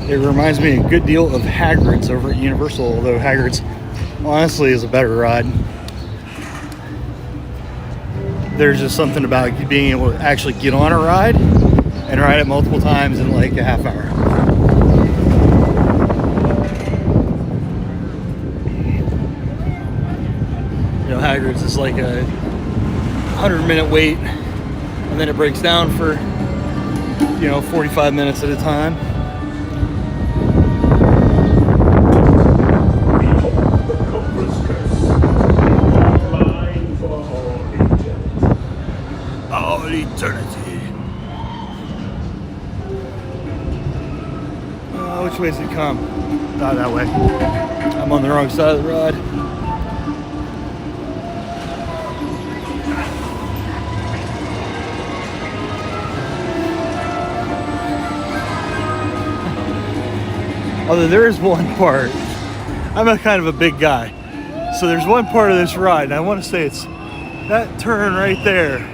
It reminds me a good deal of Hagrid's over at Universal, although Hagrid's honestly is a better ride. There's just something about being able to actually get on a ride and ride it multiple times in like a half hour. You know, Hagrid's is like a 100-minute wait, and then it breaks down for, 45 minutes at a time. Eternity. Which way does it come? Not that way. I'm on the wrong side of the ride. Although there is one part, I'm a kind of a big guy, so there's one part of this ride, and I want to say it's that turn right there.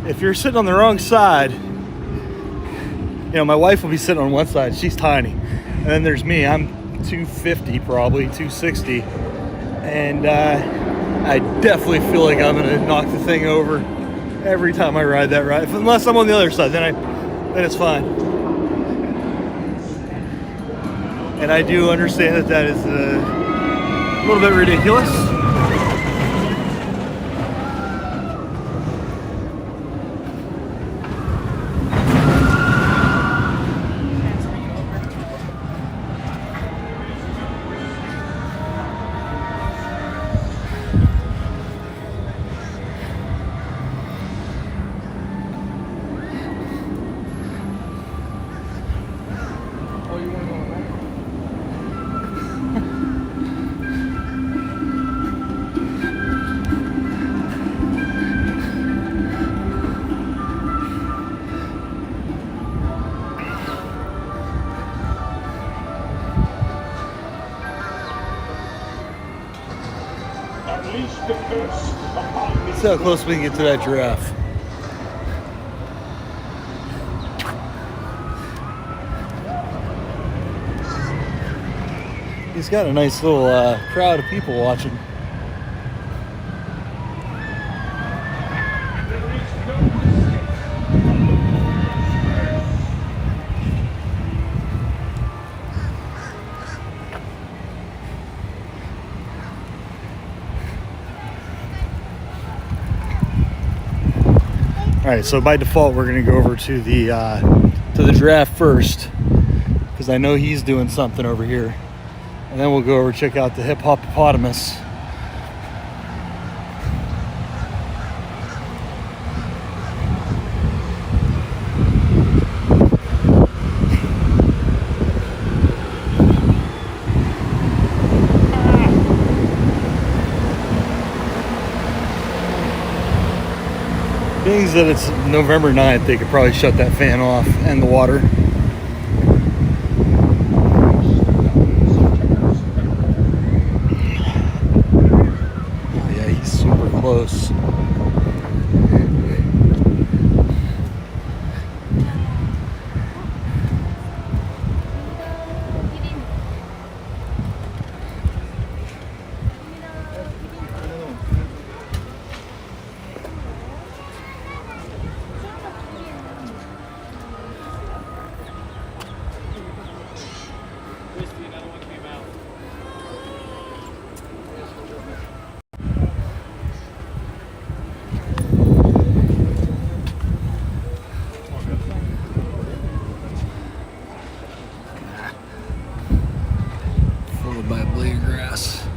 If you're sitting on the wrong side, my wife will be sitting on one side. She's tiny. And then there's me. I'm 250, probably 260. And I definitely feel like I'm going to knock the thing over every time I ride that ride. Unless I'm on the other side, then it's fine. And I do understand that is a little bit ridiculous. See how close we can get to that giraffe. He's got a nice little crowd of people watching. All right, so by default, we're gonna go over to the giraffe first, because I know he's doing something over here, and then we'll go over and check out the hippopotamus. Being that it's November 9th, they could probably shut that fan off and the water. Oh yeah, he's super close. grass.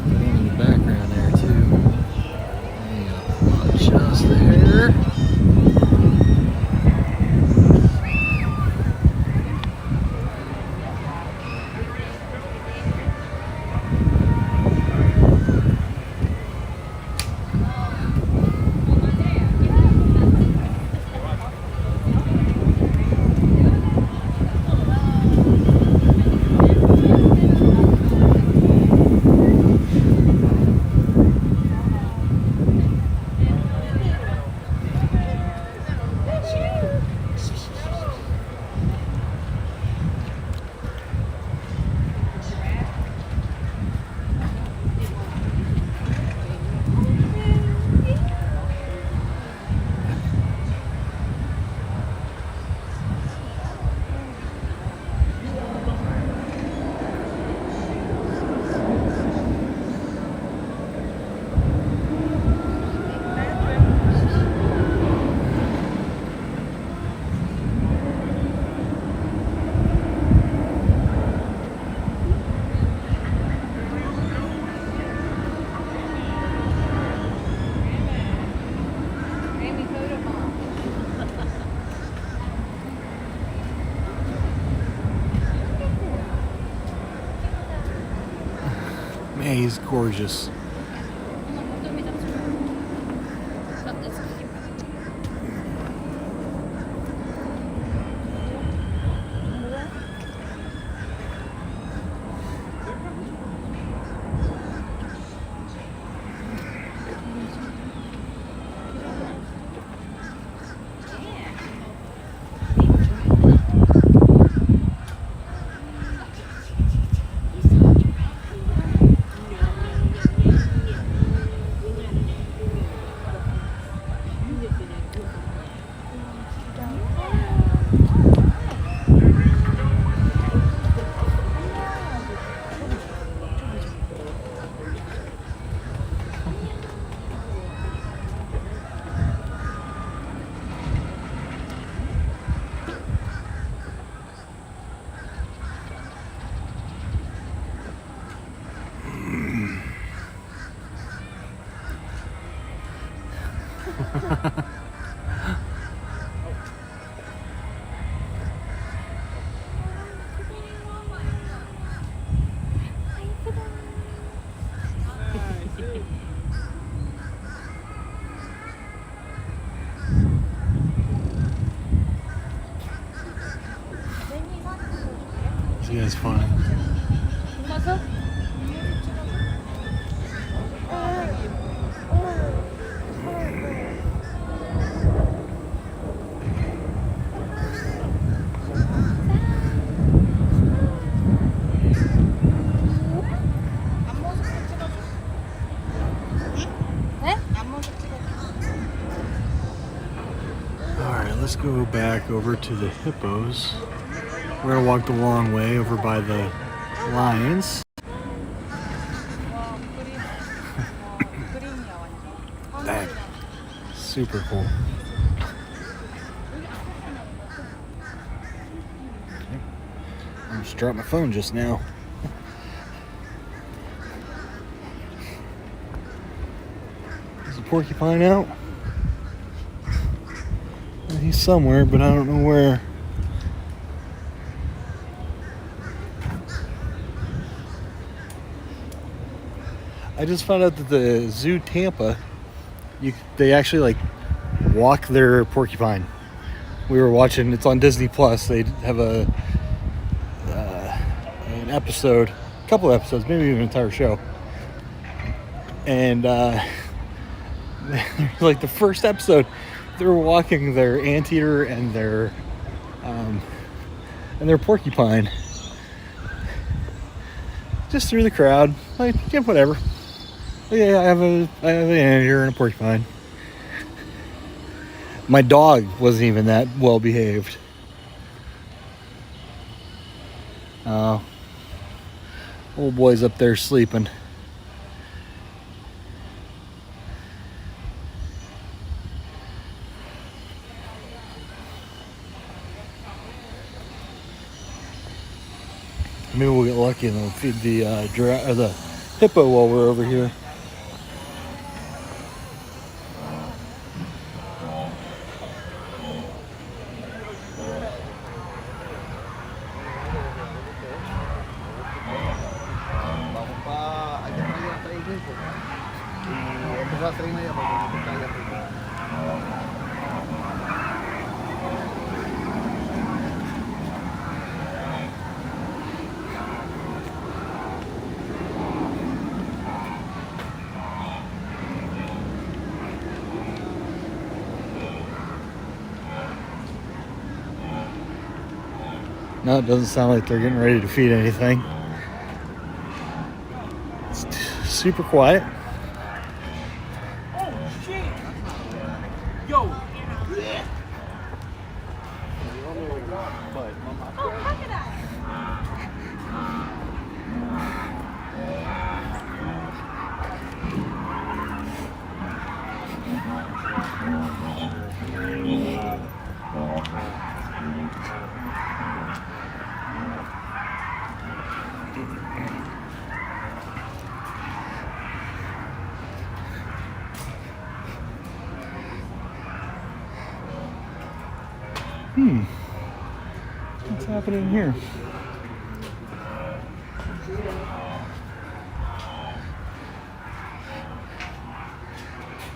In the background there too. Yeah, just there. Man, he's gorgeous. This guy's fun. Alright, let's go back over to the hippos. We're gonna walk the long way over by the lions. That super cool. I just dropped my phone just now. Is the porcupine out? He's somewhere, but I don't know where. I just found out that the Zoo Tampa, they actually like walk their porcupine. We were watching, it's on Disney Plus. They have an episode, a couple episodes, maybe even an entire show. And like the first episode, they were walking their anteater and their porcupine just through the crowd. Like, yeah, whatever. Yeah, I have an anteater and a porcupine. My dog wasn't even that well behaved. Old boy's up there sleeping. Maybe we'll get lucky and they'll feed the or the hippo while we're over here. No, it doesn't sound like they're getting ready to feed anything. It's super quiet. Oh shit! Yo! What's happening here?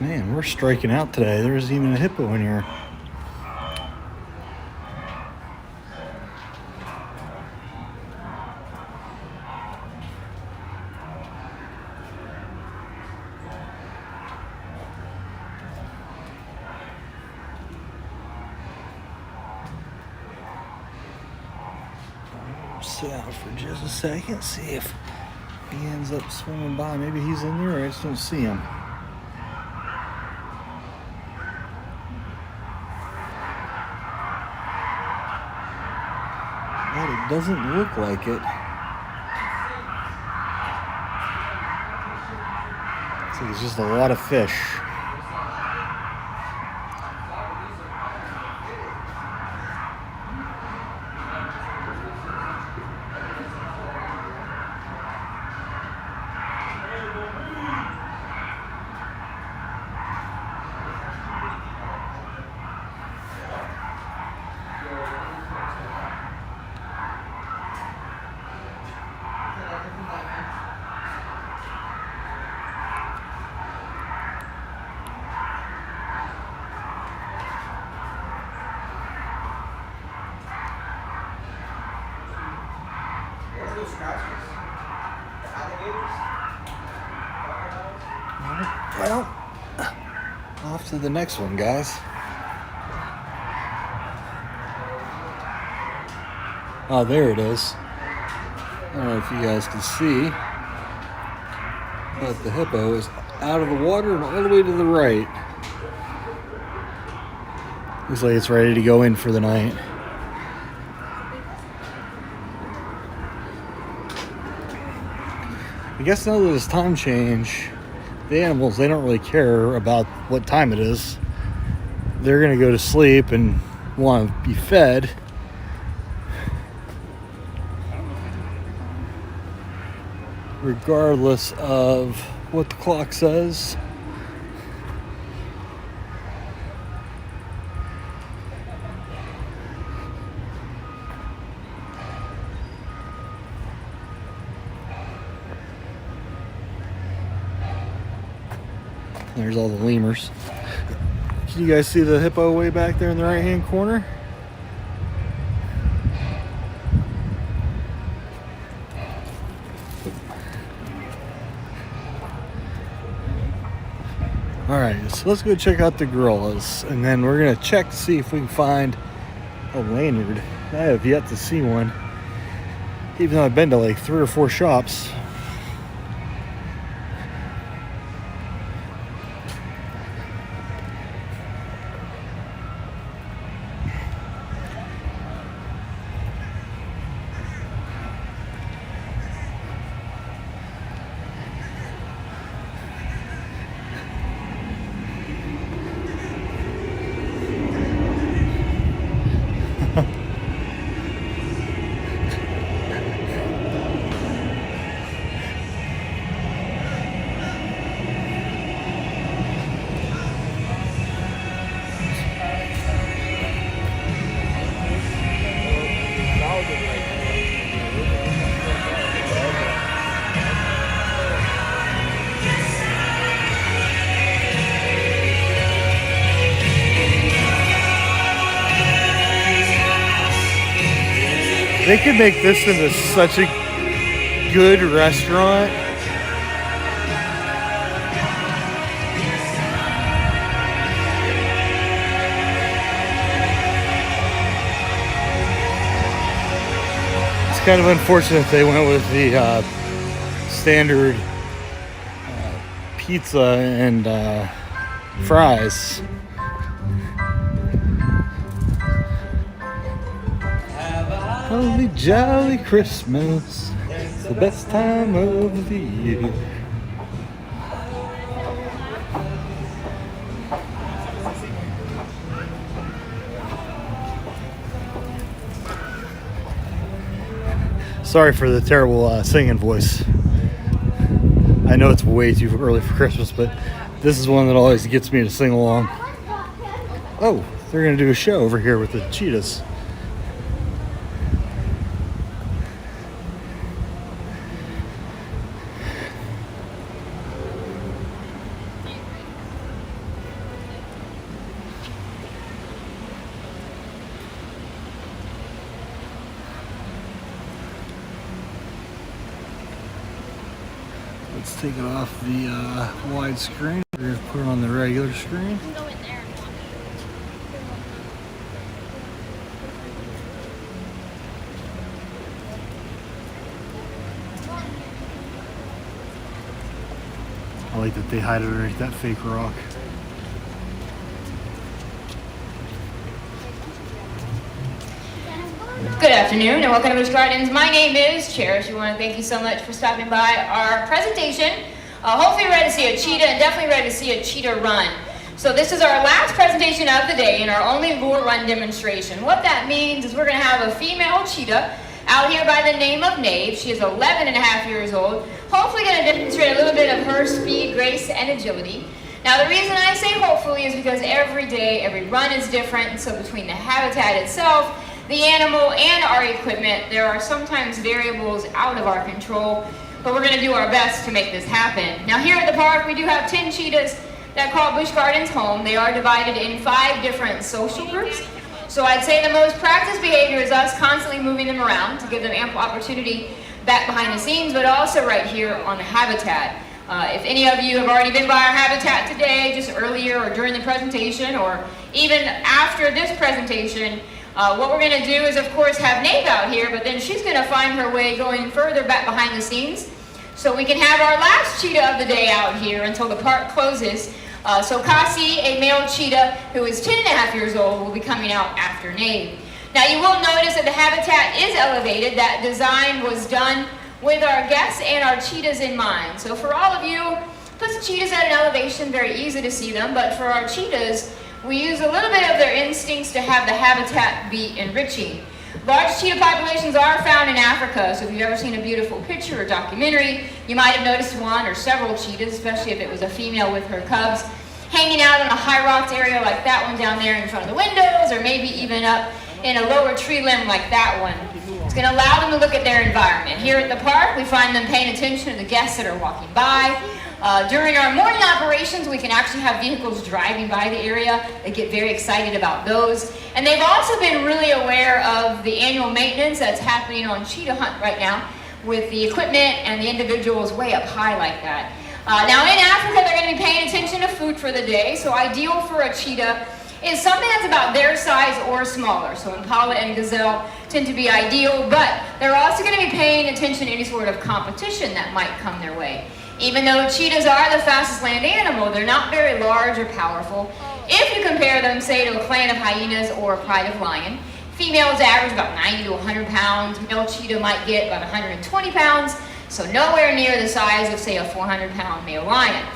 Man, we're striking out today. There's even a hippo in here. Sit out for just a second, see if he ends up swimming by. Maybe he's in there, I just don't see him. But it doesn't look like it. So there's just a lot of fish. Well, off to the next one, guys. Oh, there it is. I don't know if you guys can see, but the hippo is out of the water and all the way to the right. Looks like it's ready to go in for the night. I guess now that it's time change, the animals, they don't really care about what time it is. They're going to go to sleep and want to be fed. Regardless of what the clock says. There's all the lemurs. Can you guys see the hippo way back there in the right hand corner? Alright, so let's go check out the gorillas, and then we're going to check to see if we can find a lanyard. I have yet to see one, even though I've been to like 3 or 4 shops. They could make this into such a good restaurant. It's kind of unfortunate they went with the standard pizza and fries. Holly jolly Christmas, it's the best time of the year. Sorry for the terrible singing voice. I know it's way too early for Christmas, but this is one that always gets me to sing along. Oh, they're gonna do a show over here with the cheetahs. Let's take it off the wide screen. We're going to put it on the regular screen. I like that they hide it underneath that fake rock. Good afternoon and welcome to Busch Gardens. My name is Cherish. We want to thank you so much for stopping by our presentation. Hopefully you're ready to see a cheetah and definitely ready to see a cheetah run. So this is our last presentation of the day and our only lure run demonstration. What that means is we're going to have a female cheetah out here by the name of Nave. She is 11 and a half years old. Hopefully going to demonstrate a little bit of her speed, grace, and agility. Now the reason I say hopefully is because every day, every run is different. And so between the habitat itself, the animal, and our equipment, there are sometimes variables out of our control, but we're going to do our best to make this happen. Now here at the park, we do have 10 cheetahs that call Busch Gardens home. They are divided in 5 different social groups. So I'd say the most practiced behavior is us constantly moving them around to give them ample opportunity back behind the scenes, but also right here on the habitat. If any of you have already been by our habitat today, just earlier or during the presentation, or even after this presentation, what we're going to do is, of course, have Nave out here, but then she's going to find her way going further back behind the scenes so we can have our last cheetah of the day out here until the park closes. So Kasi, a male cheetah who is 10 and a half years old, will be coming out after Nave. Now you will notice that the habitat is elevated. That design was done with our guests and our cheetahs in mind. So for all of you, put the cheetahs at an elevation, very easy to see them, but for our cheetahs, we use a little bit of their instincts to have the habitat be enriching. Large cheetah populations are found in Africa, so if you've ever seen a beautiful picture or documentary, you might have noticed one or several cheetahs, especially if it was a female with her cubs, hanging out in a high rocked area like that one down there in front of the windows, or maybe even up in a lower tree limb like that one. It's going to allow them to look at their environment. Here at the park, we find them paying attention to the guests that are walking by. During our morning operations, we can actually have vehicles driving by the area. They get very excited about those. And they've also been really aware of the annual maintenance that's happening on Cheetah Hunt right now with the equipment and the individuals way up high like that. Now in Africa, they're going to be paying attention to food for the day. So ideal for a cheetah is something that's about their size or smaller. So impala and gazelle tend to be ideal, but they're also going to be paying attention to any sort of competition that might come their way. Even though cheetahs are the fastest land animal, they're not very large or powerful. If you compare them, say, to a clan of hyenas or a pride of lion, females average about 90 to 100 pounds. Male cheetah might get about 120 pounds, so nowhere near the size of, say, a 400-pound male lion.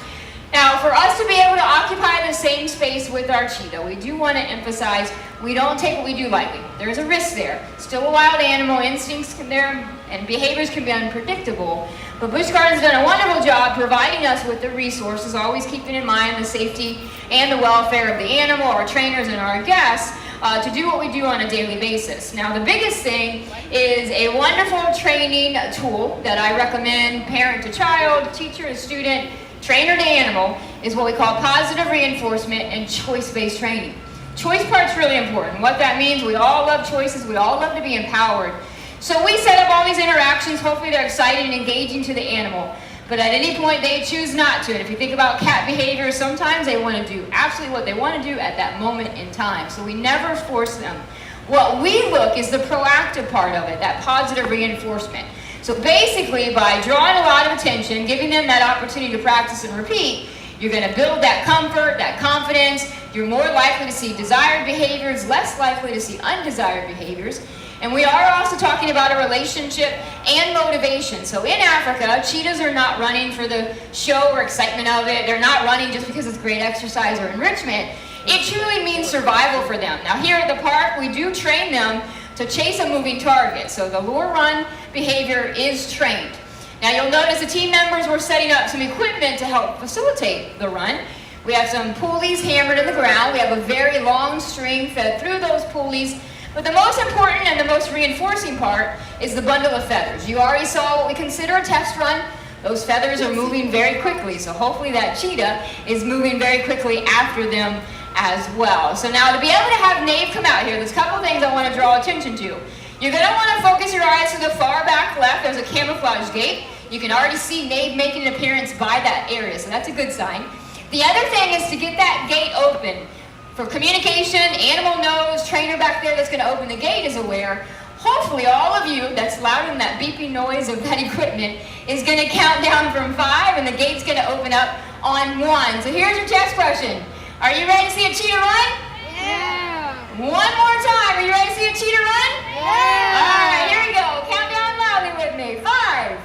Now, for us to be able to occupy the same space with our cheetah, we do want to emphasize we don't take what we do lightly. There's a risk there. Still a wild animal, instincts and behaviors can be unpredictable. But Busch Gardens has done a wonderful job providing us with the resources, always keeping in mind the safety and the welfare of the animal, our trainers, and our guests, to do what we do on a daily basis. Now, the biggest thing is a wonderful training tool that I recommend parent to child, teacher to student, trainer to animal, is what we call positive reinforcement and choice-based training. Choice part's really important. What that means, we all love choices, we all love to be empowered. So we set up all these interactions. Hopefully they're excited and engaging to the animal. But at any point they choose not to. And if you think about cat behavior, sometimes they want to do absolutely what they want to do at that moment in time. So we never force them. What we look is the proactive part of it, that positive reinforcement. So basically, by drawing a lot of attention, giving them that opportunity to practice and repeat, you're going to build that comfort, that confidence. You're more likely to see desired behaviors, less likely to see undesired behaviors. And we are also talking about a relationship and motivation. So in Africa, cheetahs are not running for the show or excitement of it. They're not running just because it's great exercise or enrichment. It truly means survival for them. Now here at the park, we do train them to chase a moving target. So the lure run behavior is trained. Now you'll notice the team members were setting up some equipment to help facilitate the run. We have some pulleys hammered in the ground. We have a very long string fed through those pulleys. But the most important and the most reinforcing part is the bundle of feathers. You already saw what we consider a test run. Those feathers are moving very quickly. So hopefully that cheetah is moving very quickly after them as well. So now to be able to have Nave come out here, there's a couple things I want to draw attention to. You're going to want to focus your eyes to the far back left. There's a camouflage gate. You can already see Nave making an appearance by that area, so that's a good sign. The other thing is to get that gate open. For communication, animal knows, trainer back there that's going to open the gate is aware. Hopefully all of you that's loud in that beeping noise of that equipment is going to count down from 5 and the gate's going to open up on 1. So here's your test question. Are you ready to see a cheetah run? Yeah. One more time. Are you ready to see a cheetah run? Yeah. All right, here we go. Count down loudly with me. 5,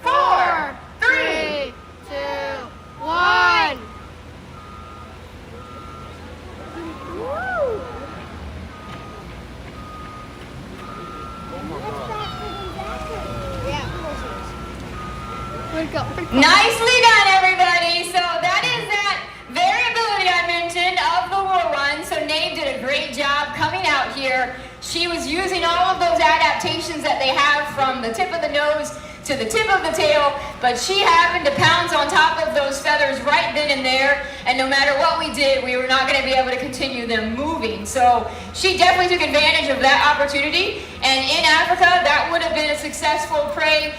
4, 3, 2, 1. Nicely done, everybody. So that is that variability I mentioned of the lure run. So Nave did a great job coming out here. She was using all of those adaptations that they have from the tip of the nose to the tip of the tail, but she happened to pounce on top of those feathers right then and there, and no matter what we did, we were not going to be able to continue them moving. So she definitely took advantage of that opportunity, and in Africa, that would have been a successful prey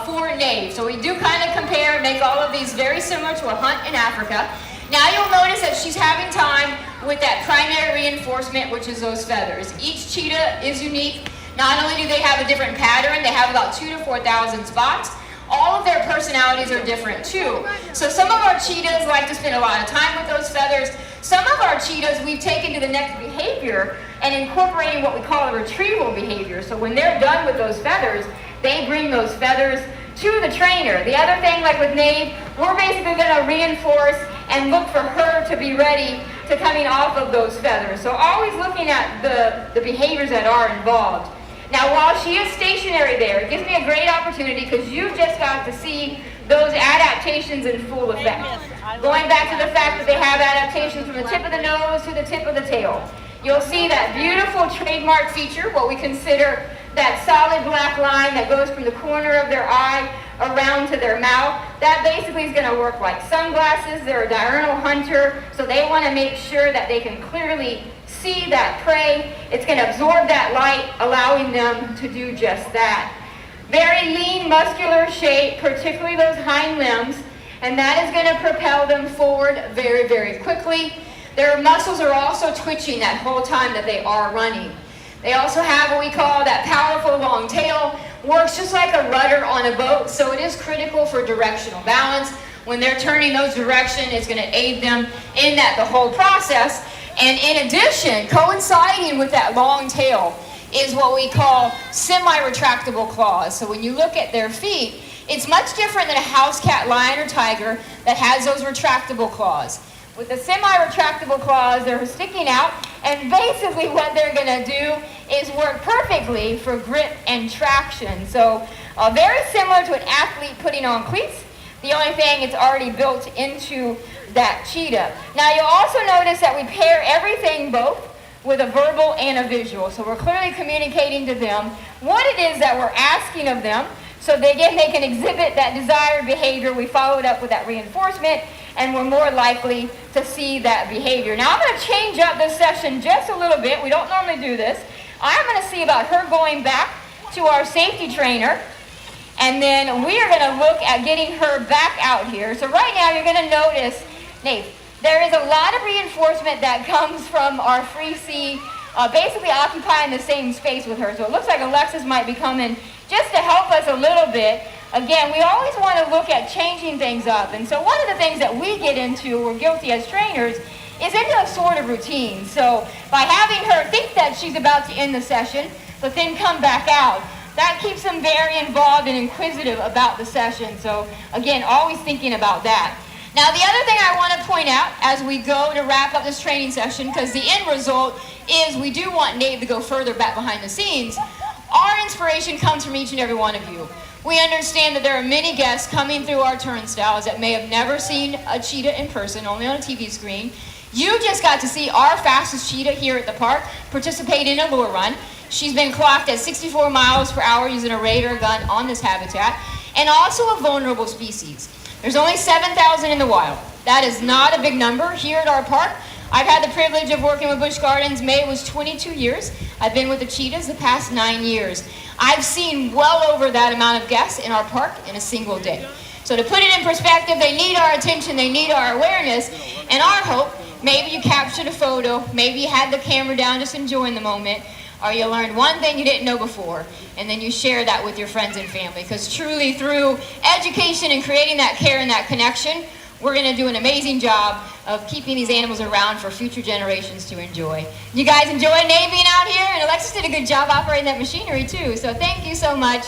for Nave. So we do kind of compare, make all of these very similar to a hunt in Africa. Now you'll notice that she's having time with that primary reinforcement, which is those feathers. Each cheetah is unique. Not only do they have a different pattern, they have about 2,000 to 4,000 spots. All of their personalities are different too. So some of our cheetahs like to spend a lot of time with those feathers. Some of our cheetahs we've taken to the next behavior and incorporating what we call a retrieval behavior. So when they're done with those feathers, they bring those feathers to the trainer. The other thing, like with Nave, we're basically going to reinforce and look for her to be ready to coming off of those feathers. So always looking at the behaviors that are involved. Now, while she is stationary there, it gives me a great opportunity because you just got to see those adaptations in full effect. Going back to the fact that they have adaptations from the tip of the nose to the tip of the tail. You'll see that beautiful trademark feature, what we consider that solid black line that goes from the corner of their eye around to their mouth. That basically is going to work like sunglasses. They're a diurnal hunter, so they want to make sure that they can clearly see that prey. It's going to absorb that light, allowing them to do just that. Very lean, muscular shape, particularly those hind limbs, and that is going to propel them forward very, very quickly. Their muscles are also twitching that whole time that they are running. They also have what we call that powerful long tail. Works just like a rudder on a boat, so it is critical for directional balance. When they're turning those direction, it's going to aid them in that the whole process. And in addition, coinciding with that long tail is what we call semi-retractable claws. So when you look at their feet, it's much different than a house cat, lion, or tiger that has those retractable claws. With the semi-retractable claws, they're sticking out, and basically what they're going to do is work perfectly for grip and traction. So very similar to an athlete putting on cleats. The only thing, it's already built into that cheetah. Now you'll also notice that we pair everything both with a verbal and a visual. So we're clearly communicating to them what it is that we're asking of them. So they can exhibit that desired behavior. We follow it up with that reinforcement, and we're more likely to see that behavior. Now I'm going to change up this session just a little bit. We don't normally do this. I'm going to see about her going back to our safety trainer. And then we are going to look at getting her back out here. So right now you're going to notice, Nate, there is a lot of reinforcement that comes from our free C, basically occupying the same space with her. So it looks like Alexis might be coming just to help us a little bit. Again, we always want to look at changing things up. And so one of the things that we get into, we're guilty as trainers, is into a sort of routine. So by having her think that she's about to end the session, but then come back out, that keeps them very involved and inquisitive about the session. So again, always thinking about that. Now the other thing I want to point out as we go to wrap up this training session, because the end result is we do want Nate to go further back behind the scenes, our inspiration comes from each and every one of you. We understand that there are many guests coming through our turnstiles that may have never seen a cheetah in person, only on a TV screen. You just got to see our fastest cheetah here at the park participate in a lure run. She's been clocked at 64 miles per hour using a radar gun on this habitat, and also a vulnerable species. There's only 7,000 in the wild. That is not a big number here at our park. I've had the privilege of working with Busch Gardens. May was 22 years. I've been with the cheetahs the past 9 years. I've seen well over that amount of guests in our park in a single day. So to put it in perspective, they need our attention, they need our awareness, and our hope, maybe you captured a photo, maybe you had the camera down just enjoying the moment, or you learned one thing you didn't know before, and then you share that with your friends and family. Because truly through education and creating that care and that connection, we're going to do an amazing job of keeping these animals around for future generations to enjoy. You guys enjoy Nate being out here, and Alexis did a good job operating that machinery too, so thank you so much.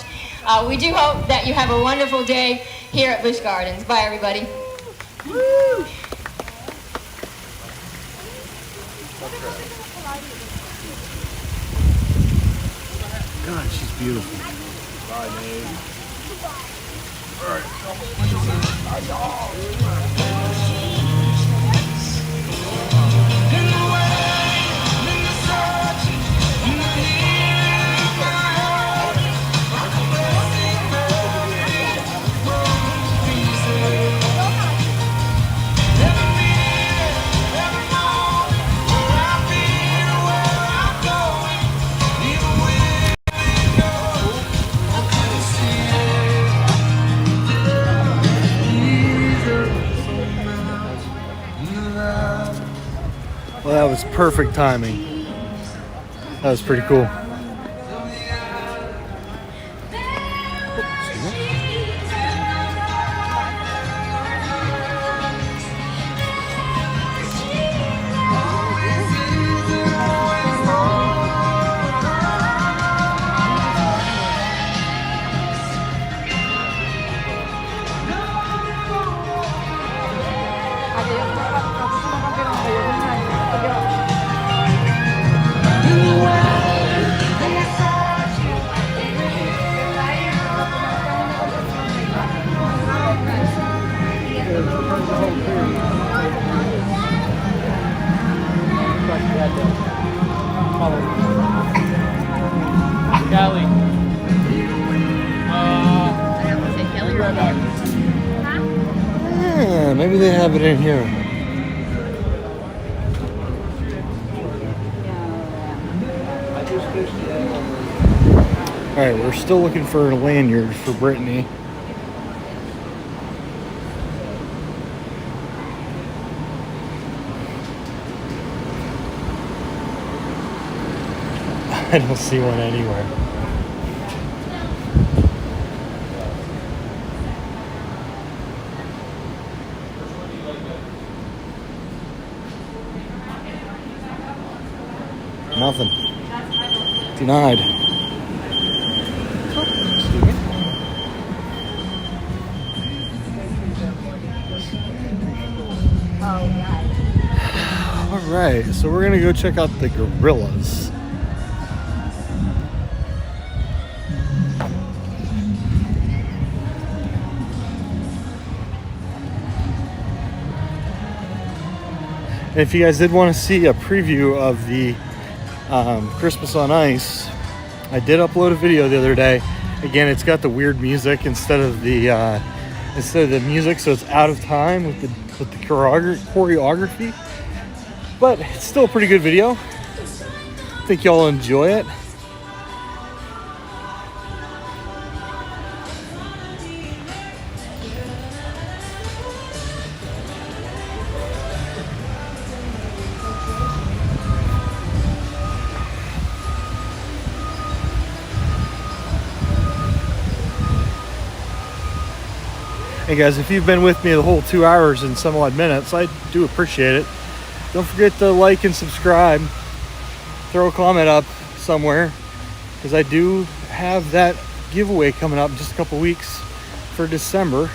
We do hope that you have a wonderful day here at Busch Gardens. Bye everybody. Woo! God, she's beautiful. Bye, Nate. Well, that was perfect timing. That was pretty cool. Kelly. Yeah, maybe they have it in here. All right, we're still looking for a lanyard for Brittany. I don't see one anywhere. Nothing. Denied. All right, so we're gonna go check out the gorillas. And if you guys did want to see a preview of the Christmas on Ice, I did upload a video the other day. Again, it's got the weird music instead of the music, so it's out of time with the choreography. But it's still a pretty good video. I think y'all enjoy it. Hey guys, if you've been with me the whole 2 hours and some odd minutes, I do appreciate it. Don't forget to like and subscribe. Throw a comment up somewhere, because I do have that giveaway coming up in just a couple weeks for December.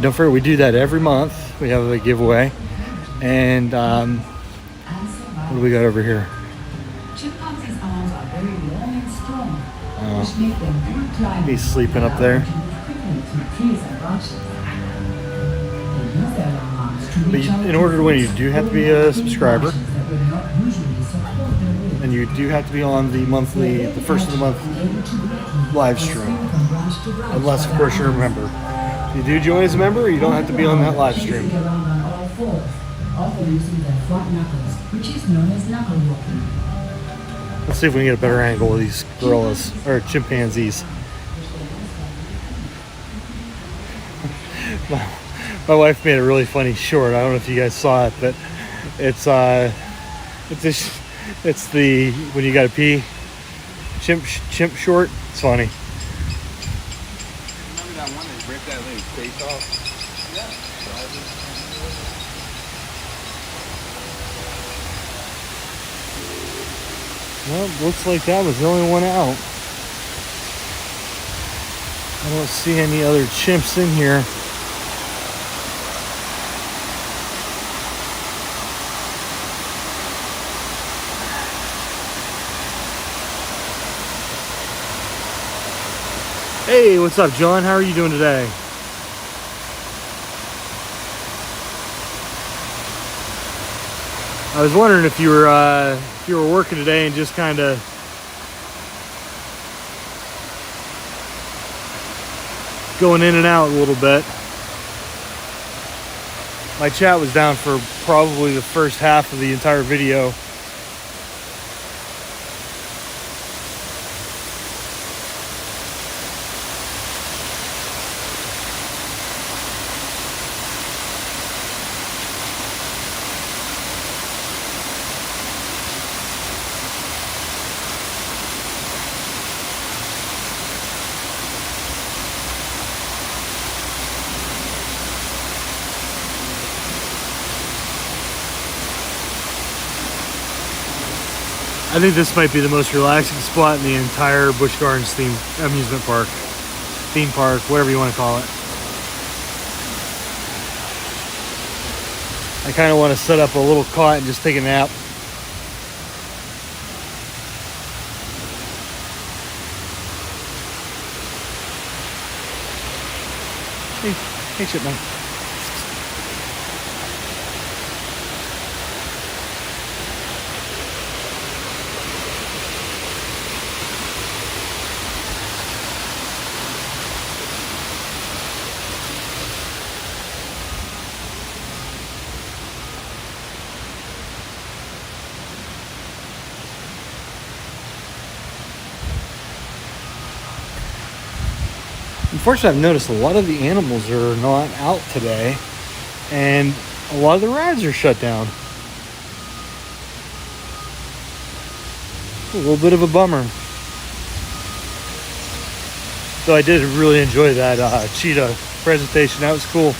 Don't forget, we do that every month. We have a giveaway. And what do we got over here? Chimpanzees' arms are very long and strong, which make them good climbers. He's sleeping up there. But in order to win, you do have to be a subscriber. And you do have to be on the monthly, the first of the month live stream. Unless, of course, you're a member. If you do join as a member, you don't have to be on that live stream. Let's see if we can get a better angle of these gorillas, or chimpanzees. My wife made a really funny short. I don't know if you guys saw it, but it's the when you gotta pee chimp short. It's funny. Remember that one that ripped that lady's face off? Yeah. Well, looks like that was the only one out. I don't see any other chimps in here. Hey, what's up, John? How are you doing today? I was wondering if you were working today and just kind of going in and out a little bit. My chat was down for probably the first half of the entire video. I think this might be the most relaxing spot in the entire Busch Gardens amusement park, theme park, whatever you want to call it. I kind of want to set up a little cot and just take a nap. Hey, Chipmunk. Unfortunately, I've noticed a lot of the animals are not out today, and a lot of the rides are shut down. A little bit of a bummer. So I did really enjoy that Cheetah presentation. That was cool.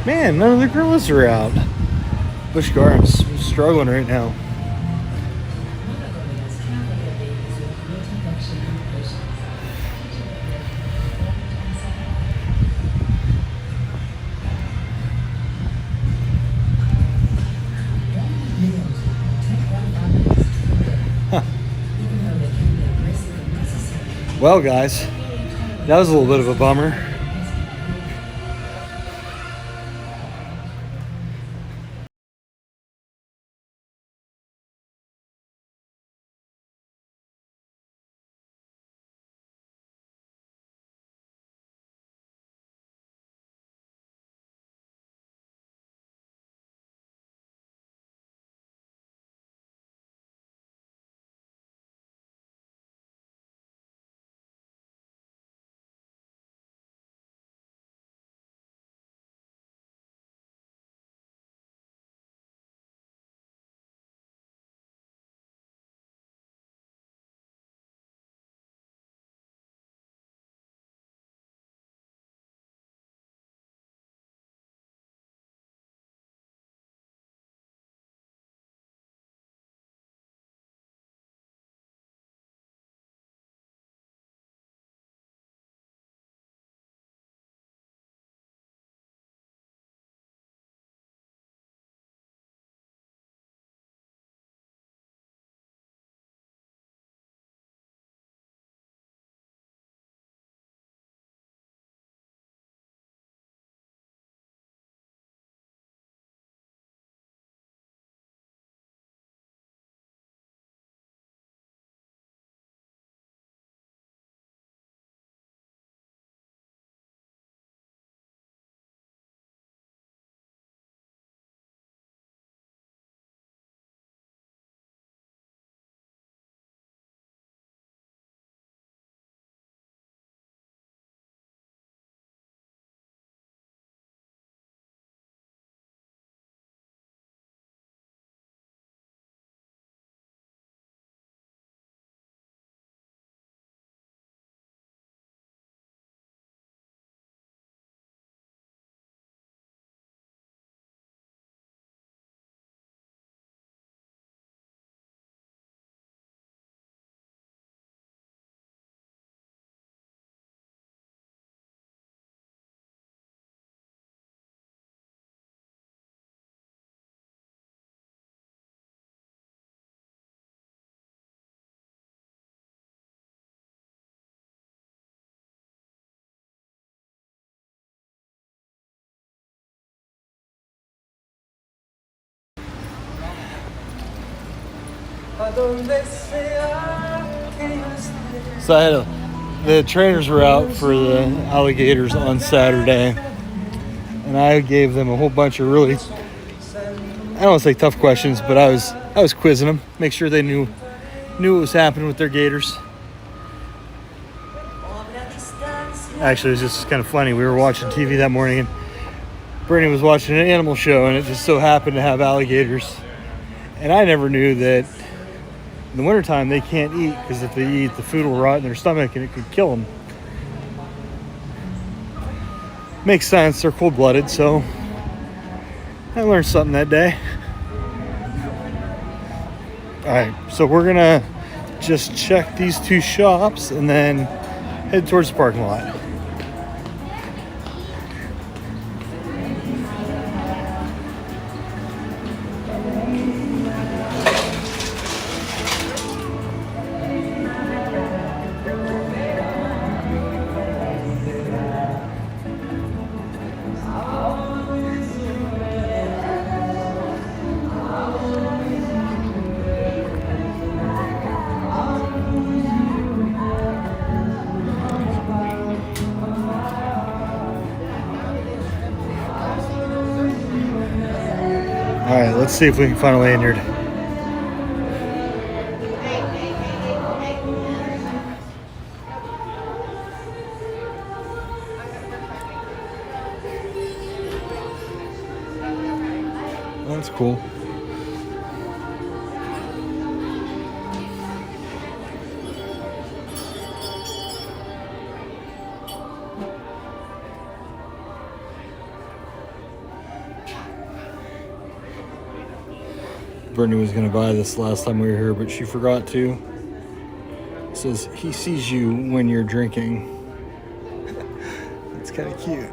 Man, none of the gorillas are out. Busch Gardens is struggling right now. Well, guys, that was a little bit of a bummer. So the trainers were out for the alligators on Saturday, and I gave them a whole bunch of really, I don't want to say tough questions, but I was quizzing them, make sure they knew what was happening with their gators. Actually, it was just kind of funny. We were watching TV that morning, and Brittany was watching an animal show, and it just so happened to have alligators. And I never knew that in the wintertime they can't eat, because if they eat, the food will rot in their stomach and it could kill them. Makes sense, they're cold-blooded, so I learned something that day. Alright, so we're gonna just check these two shops and then head towards the parking lot. Alright, let's see if we can find a lanyard. That's cool. Brittany was going to buy this last time we were here, but she forgot to. It says, he sees you when you're drinking. It's kind of cute.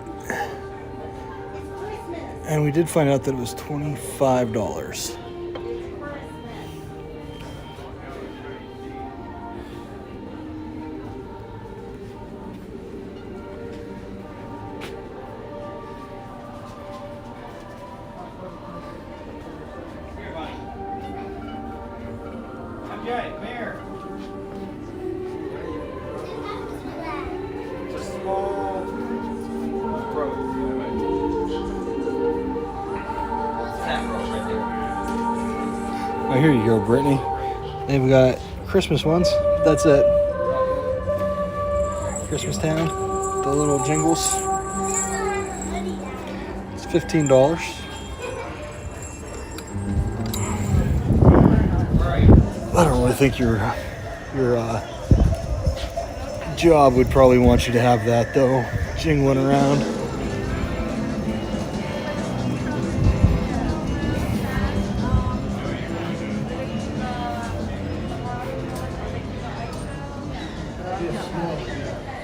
And we did find out that it was $25. Jay, come here. It's a small road. That road right there. Oh, here you go, Brittany. They've got Christmas ones. That's it. Christmas Town. The little jingles. It's $15. I don't really think your job would probably want you to have that though, jingling around.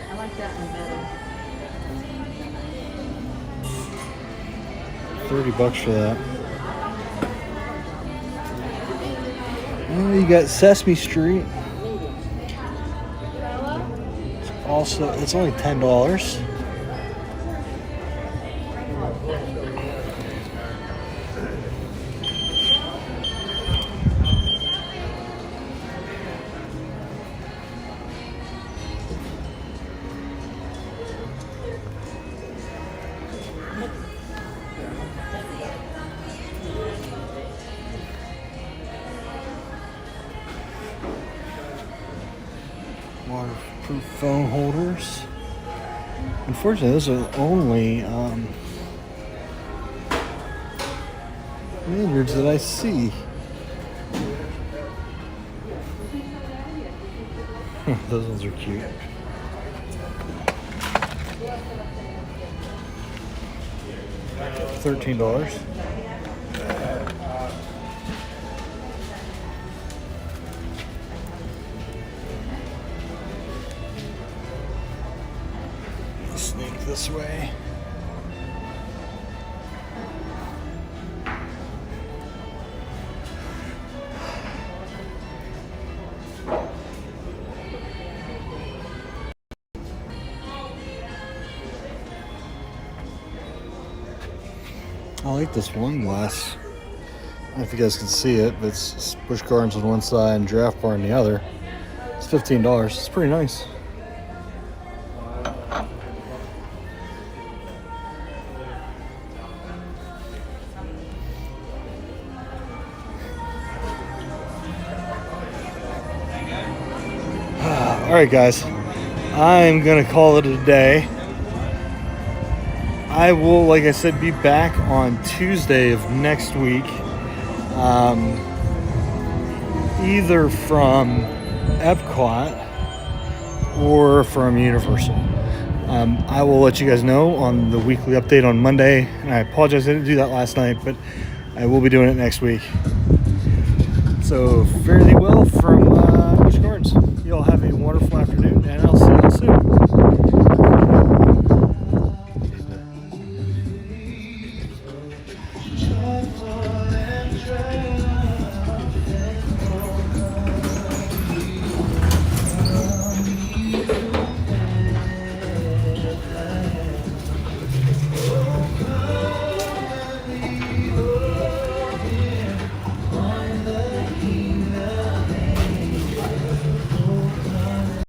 I like that one better. $30 for that. Oh, you got Sesame Street. It's only $10. Waterproof phone holders. Unfortunately, those are only lanyards that I see. Those ones are cute. $13. Sneak this way. I like this wine glass. I don't know if you guys can see it, but it's Busch Gardens on one side and Draft Bar on the other. It's $15. It's pretty nice. All right, guys, I'm gonna call it a day. I will, like I said, be back on Tuesday of next week, either from Epcot or from Universal. I will let you guys know on the weekly update on Monday, and I apologize I didn't do that last night, but I will be doing it next week. So, fairly well from Busch Gardens. You all have a wonderful afternoon, and I'll see you all soon.